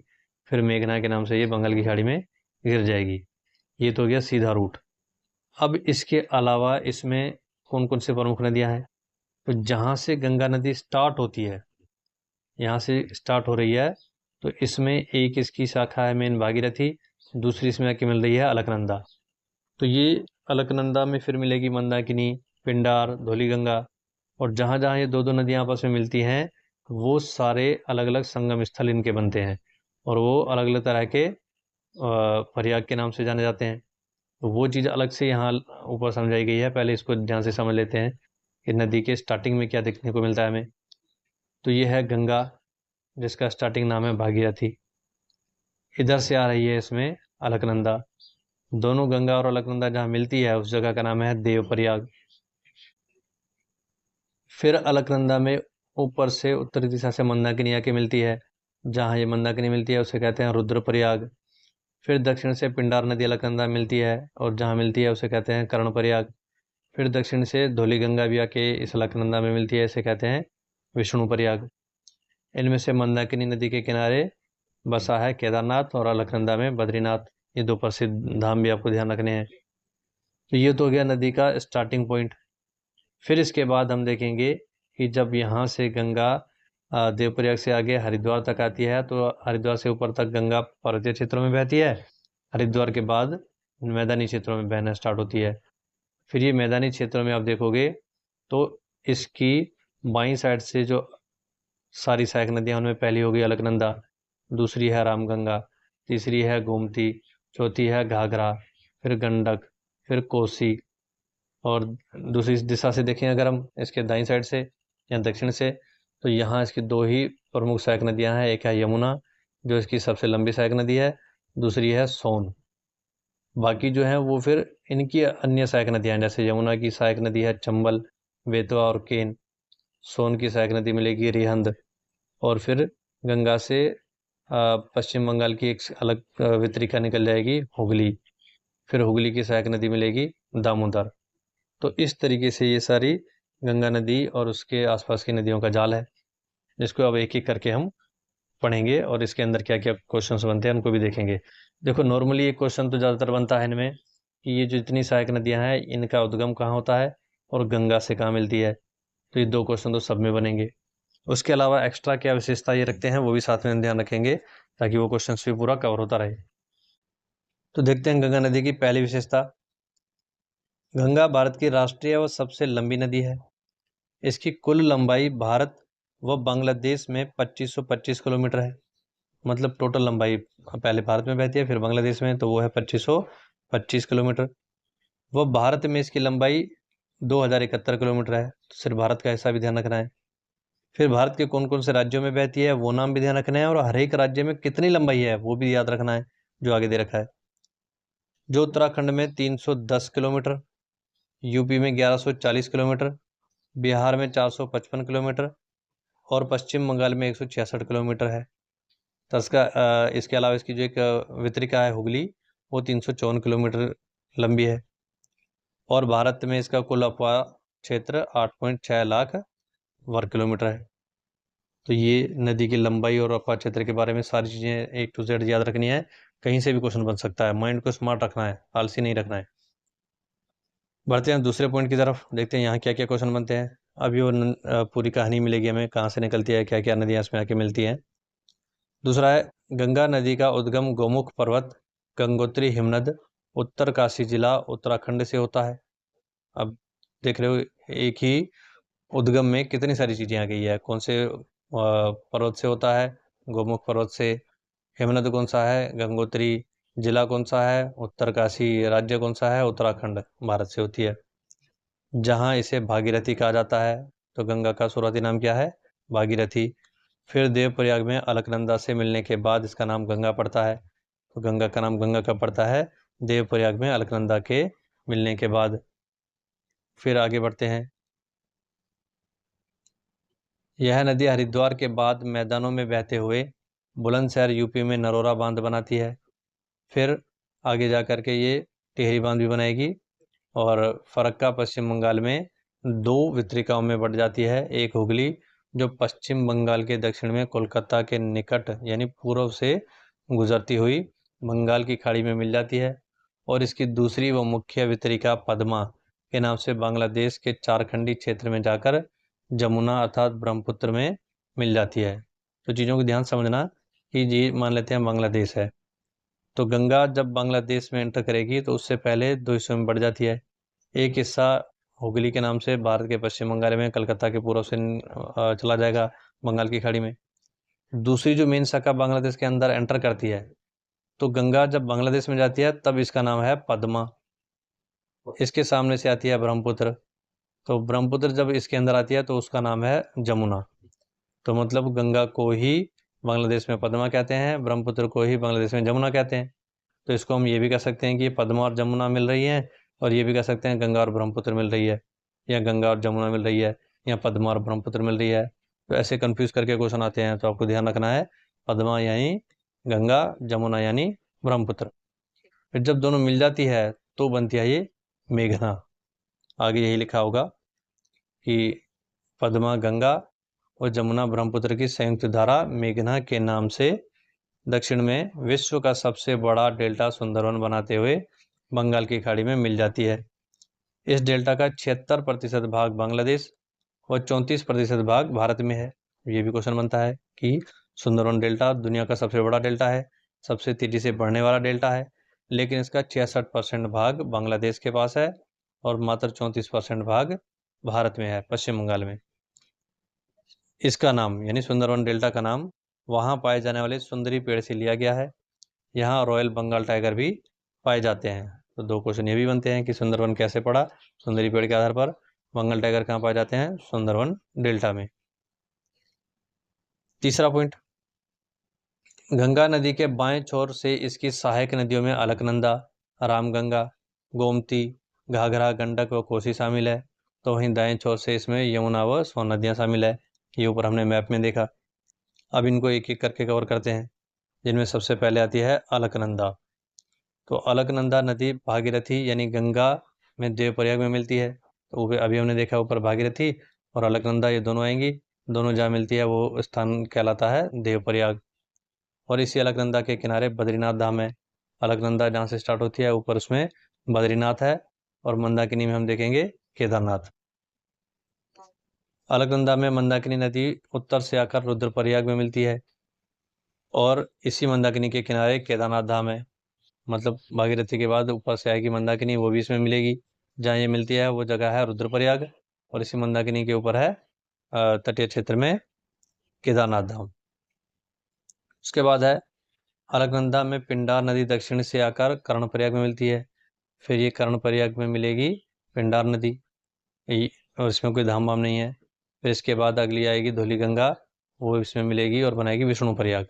फिर मेघना के नाम से ये बंगाल की खाड़ी में गिर जाएगी। ये तो हो गया सीधा रूट। अब इसके अलावा इसमें कौन कौन से प्रमुख नदियाँ हैं, तो जहाँ से गंगा नदी स्टार्ट होती है, यहाँ से स्टार्ट हो रही है, तो इसमें एक इसकी शाखा है मेन भागीरथी, दूसरी इसमें आके मिल रही है अलकनंदा। तो ये अलकनंदा में फिर मिलेगी मंदाकिनी, पिंडार, धौलीगंगा। और जहाँ जहाँ ये दो दो नदियाँ आपस में मिलती हैं, वो सारे अलग अलग संगम स्थल इनके बनते हैं, और वो अलग अलग तरह के प्रयाग के नाम से जाने जाते हैं। तो वो चीज़ अलग से यहाँ ऊपर समझाई गई है। पहले इसको ध्यान से समझ लेते हैं कि नदी के स्टार्टिंग में क्या देखने को मिलता है हमें। तो ये है गंगा, जिसका स्टार्टिंग नाम है भागीरथी। इधर से आ रही है इसमें अलकनंदा। दोनों गंगा और अलकनंदा जहाँ मिलती है उस जगह का नाम है देवप्रयाग। फिर अलकनंदा में ऊपर से उत्तरी दिशा से मंदाकिनी आके मिलती है, जहाँ ये मंदाकिनी मिलती है उसे कहते हैं रुद्रप्रयाग। फिर दक्षिण से पिंडार नदी अलकनंदा मिलती है, और जहाँ मिलती है उसे कहते हैं कर्णप्रयाग। फिर दक्षिण से धौलीगंगा भी आके इस अलकनंदा में मिलती है, इसे कहते हैं विष्णुप्रयाग। इनमें से मंदाकिनी नदी के किनारे बसा है केदारनाथ, और अलकनंदा में बद्रीनाथ। ये दो प्रसिद्ध धाम भी आपको ध्यान रखने हैं। तो ये तो हो गया नदी का स्टार्टिंग पॉइंट। फिर इसके बाद हम देखेंगे कि जब यहाँ से गंगा देवप्रयाग से आगे हरिद्वार तक आती है, तो हरिद्वार से ऊपर तक गंगा पर्वतीय क्षेत्रों में बहती है। हरिद्वार के बाद मैदानी क्षेत्रों में बहना स्टार्ट होती है। फिर ये मैदानी क्षेत्रों में आप देखोगे तो इसकी बाईं साइड से जो सारी सहायक नदियाँ, उनमें पहली होगी अलकनंदा, दूसरी है रामगंगा, तीसरी है गोमती, चौथी है घाघरा, फिर गंडक, फिर कोसी। और दूसरी दिशा से देखें अगर हम इसके दाईं साइड से या दक्षिण से, तो यहाँ इसकी दो ही प्रमुख सहायक नदियाँ हैं। एक है यमुना, जो इसकी सबसे लंबी सहायक नदी है, दूसरी है सोन। बाकी जो है वो फिर इनकी अन्य सहायक नदियाँ हैं, जैसे यमुना की सहायक नदी है चंबल, बेतवा और केन। सोन की सहायक नदी मिलेगी रिहंद। और फिर गंगा से पश्चिम बंगाल की एक अलग वितरिका निकल जाएगी हुगली। फिर हुगली की सहायक नदी मिलेगी दामोदर। तो इस तरीके से ये सारी गंगा नदी और उसके आसपास की नदियों का जाल है, जिसको अब एक एक करके हम पढ़ेंगे, और इसके अंदर क्या क्या क्वेश्चंस बनते हैं उनको भी देखेंगे। देखो नॉर्मली एक क्वेश्चन तो ज़्यादातर बनता है इनमें कि ये जो जितनी सहायक नदियाँ हैं इनका उद्गम कहाँ होता है और गंगा से कहाँ मिलती है। तो ये दो क्वेश्चन तो सब में बनेंगे। उसके अलावा एक्स्ट्रा क्या विशेषता ये रखते हैं वो भी साथ में ध्यान रखेंगे, ताकि वो क्वेश्चन भी पूरा कवर होता रहे। तो देखते हैं गंगा नदी की पहली विशेषता। गंगा भारत की राष्ट्रीय व सबसे लंबी नदी है। इसकी कुल लंबाई भारत व बांग्लादेश में 2525 किलोमीटर है। मतलब टोटल लंबाई पहले भारत में बहती है फिर बांग्लादेश में, तो वो है 2525 किलोमीटर। वो भारत में इसकी लंबाई 2071 किलोमीटर है, तो सिर्फ भारत का हिस्सा भी ध्यान रखना है। फिर भारत के कौन कौन से राज्यों में बहती है वो नाम भी ध्यान रखना है, और हर एक राज्य में कितनी लंबाई है वो भी याद रखना है, जो आगे दे रखा है। जो उत्तराखंड में 310 किलोमीटर, यूपी में 1140 किलोमीटर, बिहार में 455 किलोमीटर और पश्चिम बंगाल में 166 किलोमीटर है। तो इसके अलावा इसकी जो एक वितरिका है हुगली, वो 354 किलोमीटर लंबी है। और भारत में इसका कुल अपवाह क्षेत्र 8.6 लाख वर्ग किलोमीटर है। तो ये नदी की लंबाई और अपवाह क्षेत्र के बारे में सारी चीज़ें A to Z याद रखनी है, कहीं से भी क्वेश्चन बन सकता है, माइंड को स्मार्ट रखना है, आलसी नहीं रखना है। बढ़ते हैं दूसरे पॉइंट की तरफ, देखते हैं यहाँ क्या क्या क्वेश्चन बनते हैं। अभी वो पूरी कहानी मिलेगी हमें, कहाँ से निकलती है, क्या क्या नदियाँ इसमें आके मिलती हैं। दूसरा है गंगा नदी का उद्गम गोमुख पर्वत गंगोत्री हिमनद उत्तरकाशी जिला उत्तराखंड से होता है। अब देख रहे हो एक ही उद्गम में कितनी सारी चीज़ें आ गई है। कौन से पर्वत से होता है, गोमुख पर्वत से। हिमनद कौन सा है, गंगोत्री। जिला कौन सा है, उत्तरकाशी। राज्य कौन सा है, उत्तराखंड, भारत से होती है। जहाँ इसे भागीरथी कहा जाता है, तो गंगा का शुरुआती नाम क्या है, भागीरथी। फिर देवप्रयाग में अलकनंदा से मिलने के बाद इसका नाम गंगा पड़ता है। तो गंगा का नाम गंगा कब पड़ता है, देवप्रयाग में अलकनंदा के मिलने के बाद। फिर आगे बढ़ते हैं। यह नदी हरिद्वार के बाद मैदानों में बहते हुए बुलंदशहर यूपी में नरोरा बांध बनाती है। फिर आगे जा कर के ये टिहरी बांध भी बनाएगी। और फरक्का पश्चिम बंगाल में दो वितरिकाओं में बढ़ जाती है। एक हुगली जो पश्चिम बंगाल के दक्षिण में कोलकाता के निकट यानी पूर्व से गुजरती हुई बंगाल की खाड़ी में मिल जाती है। और इसकी दूसरी व मुख्य वितरिका पद्मा के नाम से बांग्लादेश के चारखंडी क्षेत्र में जाकर जमुना अर्थात ब्रह्मपुत्र में मिल जाती है। तो चीज़ों को ध्यान समझना कि ये मान लेते हैं बांग्लादेश है, तो गंगा जब बांग्लादेश में एंटर करेगी तो उससे पहले दो हिस्सों में बढ़ जाती है। एक हिस्सा हुगली के नाम से भारत के पश्चिम बंगाल में कलकत्ता के पूर्व से चला जाएगा बंगाल की खाड़ी में। दूसरी जो मेन शाखा बांग्लादेश के अंदर एंटर करती है, तो गंगा जब बांग्लादेश में जाती है तब इसका नाम है पद्मा। इसके सामने से आती है ब्रह्मपुत्र, तो ब्रह्मपुत्र जब इसके अंदर आती है तो उसका नाम है जमुना। तो मतलब गंगा को ही बांग्लादेश में पद्मा कहते हैं, ब्रह्मपुत्र को ही बांग्लादेश में जमुना कहते हैं। तो इसको हम ये भी कह सकते हैं कि पद्मा और जमुना मिल रही हैं, और ये भी कह सकते हैं गंगा और ब्रह्मपुत्र मिल रही है, या गंगा और जमुना मिल रही है, या पद्मा और ब्रह्मपुत्र मिल रही है। तो ऐसे कंफ्यूज करके क्वेश्चन आते हैं, तो आपको ध्यान रखना है पद्मा यानी गंगा, जमुना यानी ब्रह्मपुत्र। फिर जब दोनों मिल जाती है तो बनती है ये मेघना। आगे यही लिखा होगा कि पद्मा गंगा और जमुना ब्रह्मपुत्र की संयुक्त धारा मेघना के नाम से दक्षिण में विश्व का सबसे बड़ा डेल्टा सुंदरवन बनाते हुए बंगाल की खाड़ी में मिल जाती है। इस डेल्टा का 76% भाग बांग्लादेश और 34% भाग भारत में है। ये भी क्वेश्चन बनता है कि सुंदरवन डेल्टा दुनिया का सबसे बड़ा डेल्टा है, सबसे तेजी से बढ़ने वाला डेल्टा है, लेकिन इसका 66% भाग बांग्लादेश के पास है और मात्र 34% भाग भारत में है, पश्चिम बंगाल में। इसका नाम यानी सुंदरवन डेल्टा का नाम वहाँ पाए जाने वाले सुंदरी पेड़ से लिया गया है। यहाँ रॉयल बंगाल टाइगर भी पाए जाते हैं। तो दो क्वेश्चन ये भी बनते हैं कि सुंदरवन कैसे पड़ा, सुंदरी पेड़ के आधार पर। बंगाल टाइगर कहाँ पाए जाते हैं, सुंदरवन डेल्टा में। तीसरा पॉइंट, गंगा नदी के बाएं छोर से इसकी सहायक नदियों में अलकनंदा, रामगंगा, गोमती, घाघरा, गंडक व कोसी शामिल है। तो वहीं दाएं छोर से इसमें यमुना व सोन नदियाँ शामिल है। ये ऊपर हमने मैप में देखा। अब इनको एक एक करके कवर करते हैं, जिनमें सबसे पहले आती है अलकनंदा। तो अलकनंदा नदी भागीरथी यानी गंगा में देवप्रयाग में मिलती है। तो अभी हमने देखा ऊपर भागीरथी और अलकनंदा ये दोनों आएंगी, दोनों जहाँ मिलती है वो स्थान कहलाता है देवप्रयाग। और इसी अलकनंदा के किनारे बद्रीनाथ धाम है। अलकनंदा जहाँ से स्टार्ट होती है ऊपर उसमें बद्रीनाथ है, और मंदाकिनी में हम देखेंगे केदारनाथ। अलकनंदा में मंदाकिनी नदी उत्तर से आकर रुद्रप्रयाग में मिलती है, और इसी मंदाकिनी के किनारे केदारनाथ धाम है। मतलब भागीरथी के बाद ऊपर से आएगी मंदाकिनी, वो भी इसमें मिलेगी। जहाँ ये मिलती है वो जगह है रुद्रप्रयाग, और इसी मंदाकिनी के ऊपर है तटीय क्षेत्र में केदारनाथ धाम। उसके बाद है अलकनंदा में पिंडार नदी दक्षिण से आकर कर्णप्रयाग में मिलती है। फिर ये कर्णप्रयाग में मिलेगी पिंडार नदी, और इसमें कोई धाम वाम नहीं है। फिर इसके बाद अगली आएगी धौलीगंगा, वो इसमें मिलेगी और बनाएगी विष्णुप्रयाग,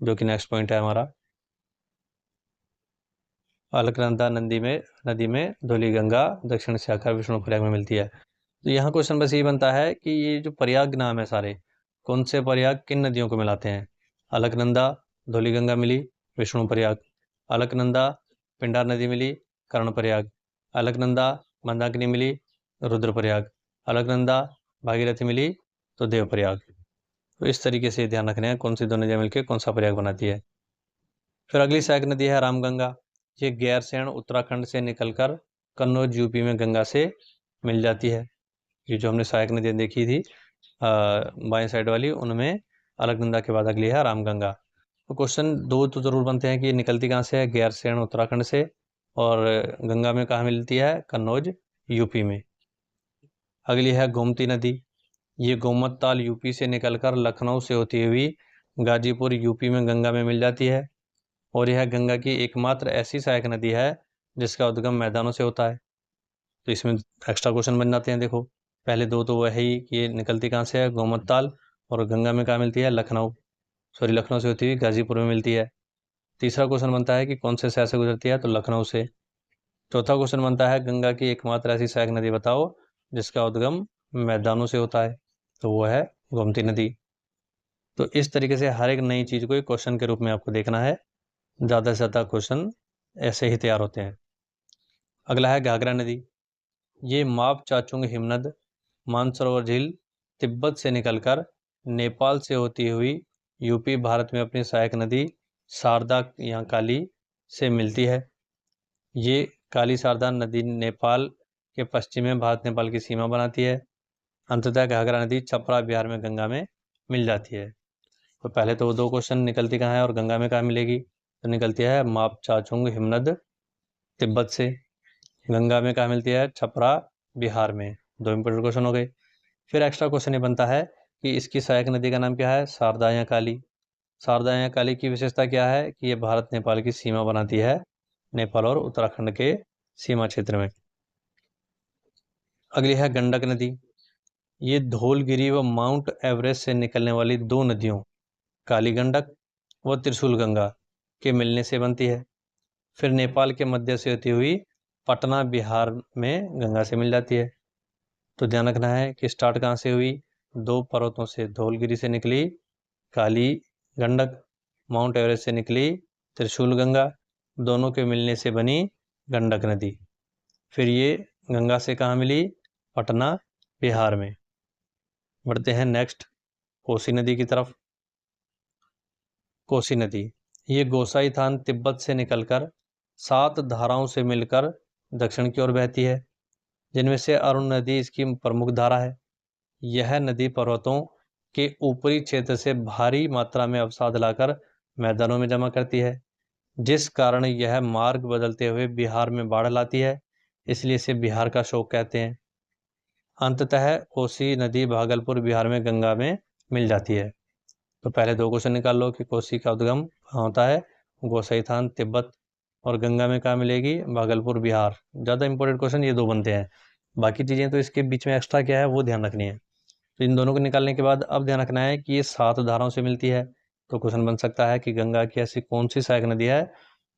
जो कि नेक्स्ट पॉइंट है हमारा। अलकनंदा नदी में धौलीगंगा दक्षिण से आकर विष्णुप्रयाग में मिलती है। तो यहाँ क्वेश्चन बस ये बनता है कि ये जो प्रयाग नाम है सारे, कौन से प्रयाग किन नदियों को मिलाते हैं। अलकनंदा धौलीगंगा मिली, विष्णुप्रयाग। अलकनंदा पिंडार नदी मिली, कर्णप्रयाग। अलकनंदा मंदाकिनी मिली, रुद्रप्रयाग। अलकनंदा भागीरथी मिली, तो देवप्रयाग। तो इस तरीके से ध्यान रखना है कौन सी दो नदियाँ मिलकर कौन सा प्रयाग बनाती है। फिर अगली सहायक नदी है रामगंगा। ये गैरसैंण उत्तराखंड से निकलकर कन्नौज यूपी में गंगा से मिल जाती है। ये जो हमने सहायक नदियाँ देखी थी बाएं साइड वाली, उनमें अलकनंदा के बाद अगली है रामगंगा। तो क्वेश्चन दो तो जरूर बनते हैं कि ये निकलती कहाँ से है, गैरसैंण उत्तराखंड से, और गंगा में कहाँ मिलती है, कन्नौज यूपी में। अगली है गोमती नदी। ये गोमतताल यूपी से निकलकर लखनऊ से होती हुई गाजीपुर यूपी में गंगा में मिल जाती है, और यह गंगा की एकमात्र ऐसी सहायक नदी है जिसका उद्गम मैदानों से होता है। तो इसमें एक्स्ट्रा क्वेश्चन बन जाते हैं। देखो पहले दो तो वह ही कि ये निकलती कहाँ से है, गोमतताल, और गंगा में कहाँ मिलती है, लखनऊ से होती हुई गाजीपुर में मिलती है। तीसरा क्वेश्चन बनता है कि कौन से शहर से गुजरती है, तो लखनऊ से। चौथा क्वेश्चन बनता है गंगा की एकमात्र ऐसी सहायक नदी बताओ जिसका उद्गम मैदानों से होता है, तो वो है गोमती नदी। तो इस तरीके से हर एक नई चीज को एक क्वेश्चन के रूप में आपको देखना है। ज़्यादा से ज़्यादा क्वेश्चन ऐसे ही तैयार होते हैं। अगला है घाघरा नदी। ये माप चाचुंग हिमनद मानसरोवर झील तिब्बत से निकलकर नेपाल से होती हुई यूपी भारत में अपनी सहायक नदी शारदा या काली से मिलती है। ये काली शारदा नदी नेपाल के पश्चिम में भारत नेपाल की सीमा बनाती है। अंततः घाघरा नदी छपरा बिहार में गंगा में मिल जाती है। तो पहले तो वो दो क्वेश्चन, निकलती कहाँ है और गंगा में कहाँ मिलेगी, तो निकलती है माप चाचुंग हिमनद तिब्बत से, गंगा में कहाँ मिलती है, छपरा बिहार में। दो इंपॉर्टेंट क्वेश्चन हो गए। फिर एक्स्ट्रा क्वेश्चन ये बनता है कि इसकी सहायक नदी का नाम क्या है, शारदा या काली। शारदा या काली की विशेषता क्या है कि ये भारत नेपाल की सीमा बनाती है, नेपाल और उत्तराखंड के सीमा क्षेत्र में। अगली है गंडक नदी। ये धौलगिरी व माउंट एवरेस्ट से निकलने वाली दो नदियों काली गंडक व त्रिशूल गंगा के मिलने से बनती है। फिर नेपाल के मध्य से होती हुई पटना बिहार में गंगा से मिल जाती है। तो ध्यान रखना है कि स्टार्ट कहाँ से हुई, दो पर्वतों से, धौलगिरी से निकली काली गंडक, माउंट एवरेस्ट से निकली त्रिशूल गंगा, दोनों के मिलने से बनी गंडक नदी। फिर ये गंगा से कहाँ मिली, पटना बिहार में। बढ़ते हैं नेक्स्ट कोसी नदी की तरफ। कोसी नदी ये गोसाई थान तिब्बत से निकलकर 7 धाराओं से मिलकर दक्षिण की ओर बहती है, जिनमें से अरुण नदी इसकी प्रमुख धारा है। यह नदी पर्वतों के ऊपरी क्षेत्र से भारी मात्रा में अवसाद लाकर मैदानों में जमा करती है, जिस कारण यह मार्ग बदलते हुए बिहार में बाढ़ लाती है, इसलिए इसे बिहार का शोक कहते हैं। अंततः कोसी नदी भागलपुर बिहार में गंगा में मिल जाती है। तो पहले दो क्वेश्चन निकाल लो कि कोसी का उद्गम कहाँ होता है, गोसाई थान तिब्बत, और गंगा में कहाँ मिलेगी, भागलपुर बिहार। ज़्यादा इंपॉर्टेंट क्वेश्चन ये दो बनते हैं, बाकी चीज़ें तो इसके बीच में एक्स्ट्रा क्या है वो ध्यान रखनी है। तो इन दोनों को निकालने के बाद अब ध्यान रखना है कि ये 7 धाराओं से मिलती है। तो क्वेश्चन बन सकता है कि गंगा की ऐसी कौन सी सहायक नदी है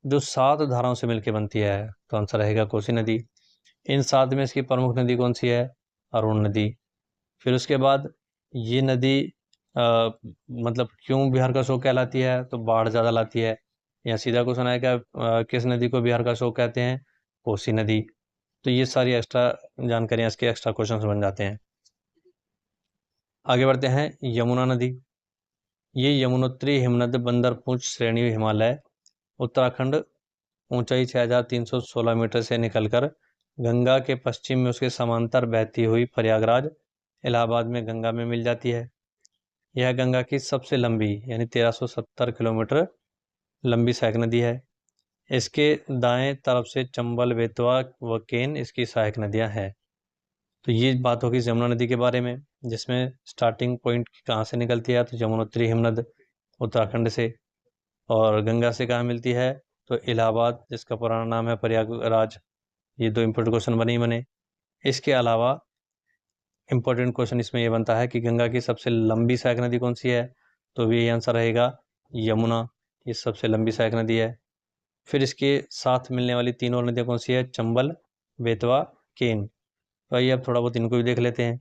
जो 7 धाराओं से मिलकर बनती है, तो आंसर रहेगा कोसी नदी। इन 7 में इसकी प्रमुख नदी कौन सी है, अरुण नदी। फिर उसके बाद ये नदी मतलब क्यों बिहार का शोक कहलाती है, तो बाढ़ ज़्यादा लाती है। या सीधा क्वेश्चन आएगा किस नदी को बिहार का शोक कहते हैं, कोसी नदी। तो ये सारी एक्स्ट्रा जानकारियाँ इसके एक्स्ट्रा क्वेश्चन बन जाते हैं। आगे बढ़ते हैं यमुना नदी। ये यमुनोत्री हिमनद बंदरपूंछ श्रेणी हिमालय उत्तराखंड ऊंचाई 6316 मीटर से निकलकर गंगा के पश्चिम में उसके समांतर बहती हुई प्रयागराज इलाहाबाद में गंगा में मिल जाती है। यह गंगा की सबसे लंबी यानी 1370 किलोमीटर लंबी सहायक नदी है। इसके दाएं तरफ से चंबल, बेतवा व केन इसकी सहायक नदियां हैं। तो ये बात होगी यमुना नदी के बारे में, जिसमें स्टार्टिंग पॉइंट कहाँ से निकलती है, तो यमुनोत्री हिमनद उत्तराखंड से, और गंगा से कहाँ मिलती है, तो इलाहाबाद, जिसका पुराना नाम है प्रयागराज। ये 2 इंपॉर्टेंट क्वेश्चन बने ही बने। इसके अलावा इंपॉर्टेंट क्वेश्चन इसमें ये बनता है कि गंगा की सबसे लंबी सहायक नदी कौन सी है, तो भी यही आंसर रहेगा यमुना। ये सबसे लंबी सहायक नदी है। फिर इसके साथ मिलने वाली 3 और नदियाँ कौन सी है, चंबल, बेतवा, केन। तो आइए अब थोड़ा बहुत इनको भी देख लेते हैं।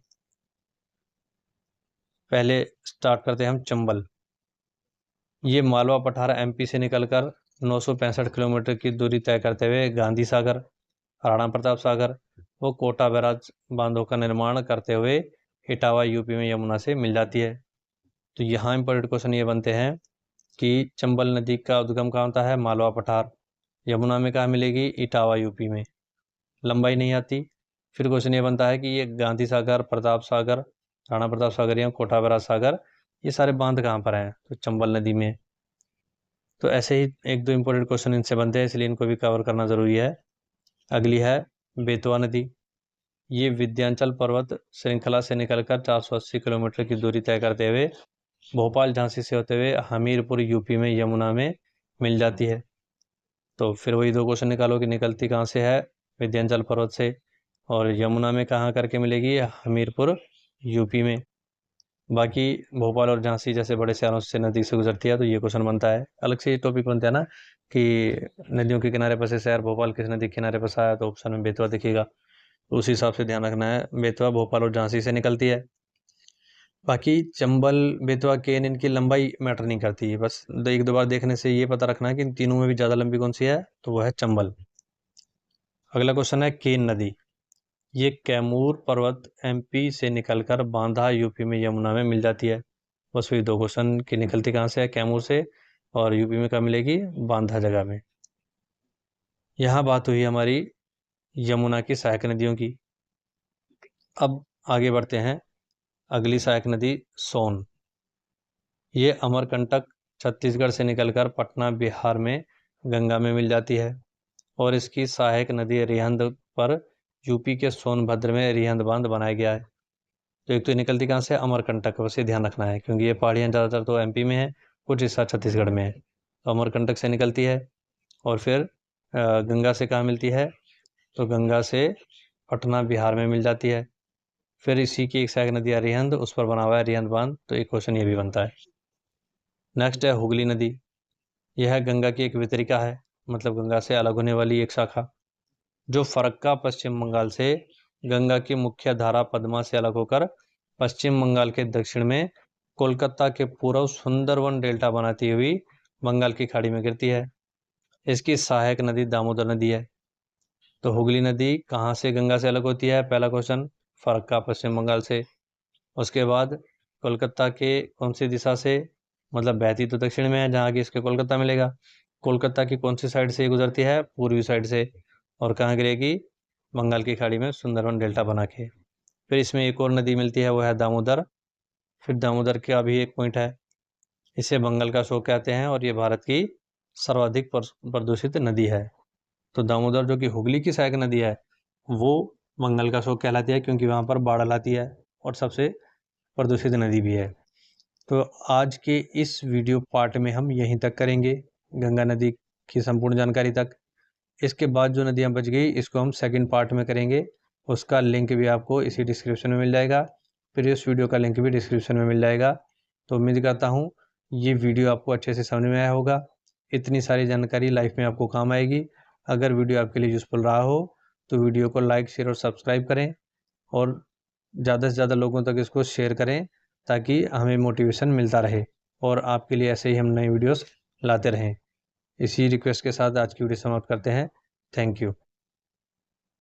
पहले स्टार्ट करते हैं हम चंबल। ये मालवा पठार एमपी से निकलकर 965 किलोमीटर की दूरी तय करते हुए गांधी सागर, राणा प्रताप सागर व कोटा बैराज बांधों का निर्माण करते हुए इटावा यूपी में यमुना से मिल जाती है। तो यहाँ इंपॉर्टेंट क्वेश्चन ये बनते हैं कि चंबल नदी का उद्गम कहाँ होता है, मालवा पठार। यमुना में कहाँ मिलेगी, इटावा यूपी में। लंबाई नहीं आती। फिर क्वेश्चन ये बनता है कि ये गांधी सागर, प्रताप सागर, राणा प्रताप सागर या कोटा बैराज सागर, ये सारे बांध कहाँ पर हैं, तो चंबल नदी में। तो ऐसे ही 1-2 इंपॉर्टेंट क्वेश्चन इनसे बनते हैं, इसलिए इनको भी कवर करना ज़रूरी है। अगली है बेतवा नदी। ये विंध्याचल पर्वत श्रृंखला से निकलकर 480 किलोमीटर की दूरी तय करते हुए भोपाल, झांसी से होते हुए हमीरपुर यूपी में यमुना में मिल जाती है। तो फिर वही 2 क्वेश्चन निकालो कि निकलती कहाँ से है, विंध्याचल पर्वत से, और यमुना में कहाँ करके मिलेगी, हमीरपुर यूपी में। बाकी भोपाल और झांसी जैसे बड़े शहरों से नदी से गुजरती है, तो ये क्वेश्चन बनता है। अलग से टॉपिक बनता है ना कि नदियों के किनारे पर से शहर भोपाल किस नदी के किनारे पर आया, तो ऑप्शन में बेतवा दिखेगा। तो उसी हिसाब से ध्यान रखना है, बेतवा भोपाल और झांसी से निकलती है। बाकी चंबल, बेतवा, केन, इनकी लंबाई मैटर नहीं करती है, बस 1-2 बार देखने से ये पता रखना है कि इन तीनों में भी ज़्यादा लंबी कौन सी है, तो वो है चंबल। अगला क्वेश्चन है केन नदी। ये कैमूर पर्वत एमपी से निकलकर बांधा यूपी में यमुना में मिल जाती है। बस वही 2 क्वेश्चन की निकलती कहाँ से है, कैमूर से, और यूपी में कहाँ मिलेगी, बांधा जगह में। यहाँ बात हुई हमारी यमुना की सहायक नदियों की। अब आगे बढ़ते हैं। अगली सहायक नदी सोन। ये अमरकंटक छत्तीसगढ़ से निकलकर पटना बिहार में गंगा में मिल जाती है, और इसकी सहायक नदी रिहंद पर यूपी के सोनभद्र में रिहंद बांध बनाया गया है। तो एक तो निकलती कहाँ से, अमरकंटक, बस ये ध्यान रखना है, क्योंकि ये पहाड़ियाँ ज़्यादातर तो एमपी में है, कुछ हिस्सा छत्तीसगढ़ में है। तो अमरकंटक से निकलती है, और फिर गंगा से कहाँ मिलती है, तो गंगा से पटना बिहार में मिल जाती है। फिर इसी की एक सहायक नदी है रिहंद, उस पर बना हुआ है रिहंद बांध, तो एक क्वेश्चन ये भी बनता है। नेक्स्ट है हुगली नदी। यह गंगा की एक वितरिका है, मतलब गंगा से अलग होने वाली एक शाखा, जो फरक्का पश्चिम बंगाल से गंगा की मुख्य धारा पद्मा से अलग होकर पश्चिम बंगाल के दक्षिण में कोलकाता के पूर्व सुंदरवन डेल्टा बनाती हुई बंगाल की खाड़ी में गिरती है। इसकी सहायक नदी दामोदर नदी है। तो हुगली नदी कहाँ से गंगा से अलग होती है, पहला क्वेश्चन, फरक्का पश्चिम बंगाल से। उसके बाद कोलकाता के कौन सी दिशा से, मतलब बहती तो दक्षिण में है, जहाँ की इसके कोलकाता मिलेगा। कोलकाता की कौन सी साइड से गुजरती है, पूर्वी साइड से, और कहाँ गिरेगी, बंगाल की खाड़ी में सुंदरवन डेल्टा बना के। फिर इसमें एक और नदी मिलती है, वो है दामोदर। फिर दामोदर का भी एक पॉइंट है, इसे बंगाल का शोक कहते हैं, और ये भारत की सर्वाधिक प्रदूषित नदी है। तो दामोदर जो कि हुगली की सहायक नदी है, वो बंगाल का शोक कहलाती है, क्योंकि वहाँ पर बाढ़ लाती है, और सबसे प्रदूषित नदी भी है। तो आज के इस वीडियो पार्ट में हम यहीं तक करेंगे, गंगा नदी की संपूर्ण जानकारी तक। इसके बाद जो नदियाँ बच गई, इसको हम सेकंड पार्ट में करेंगे। उसका लिंक भी आपको इसी डिस्क्रिप्शन में मिल जाएगा, फिर इस वीडियो का लिंक भी डिस्क्रिप्शन में मिल जाएगा। तो उम्मीद करता हूँ ये वीडियो आपको अच्छे से समझ में आया होगा। इतनी सारी जानकारी लाइफ में आपको काम आएगी। अगर वीडियो आपके लिए यूज़फुल रहा हो तो वीडियो को लाइक, शेयर और सब्सक्राइब करें, और ज़्यादा से ज़्यादा लोगों तक इसको शेयर करें, ताकि हमें मोटिवेशन मिलता रहे, और आपके लिए ऐसे ही हम नई वीडियोस लाते रहें। इसी रिक्वेस्ट के साथ आज की वीडियो समाप्त करते हैं। Thank you.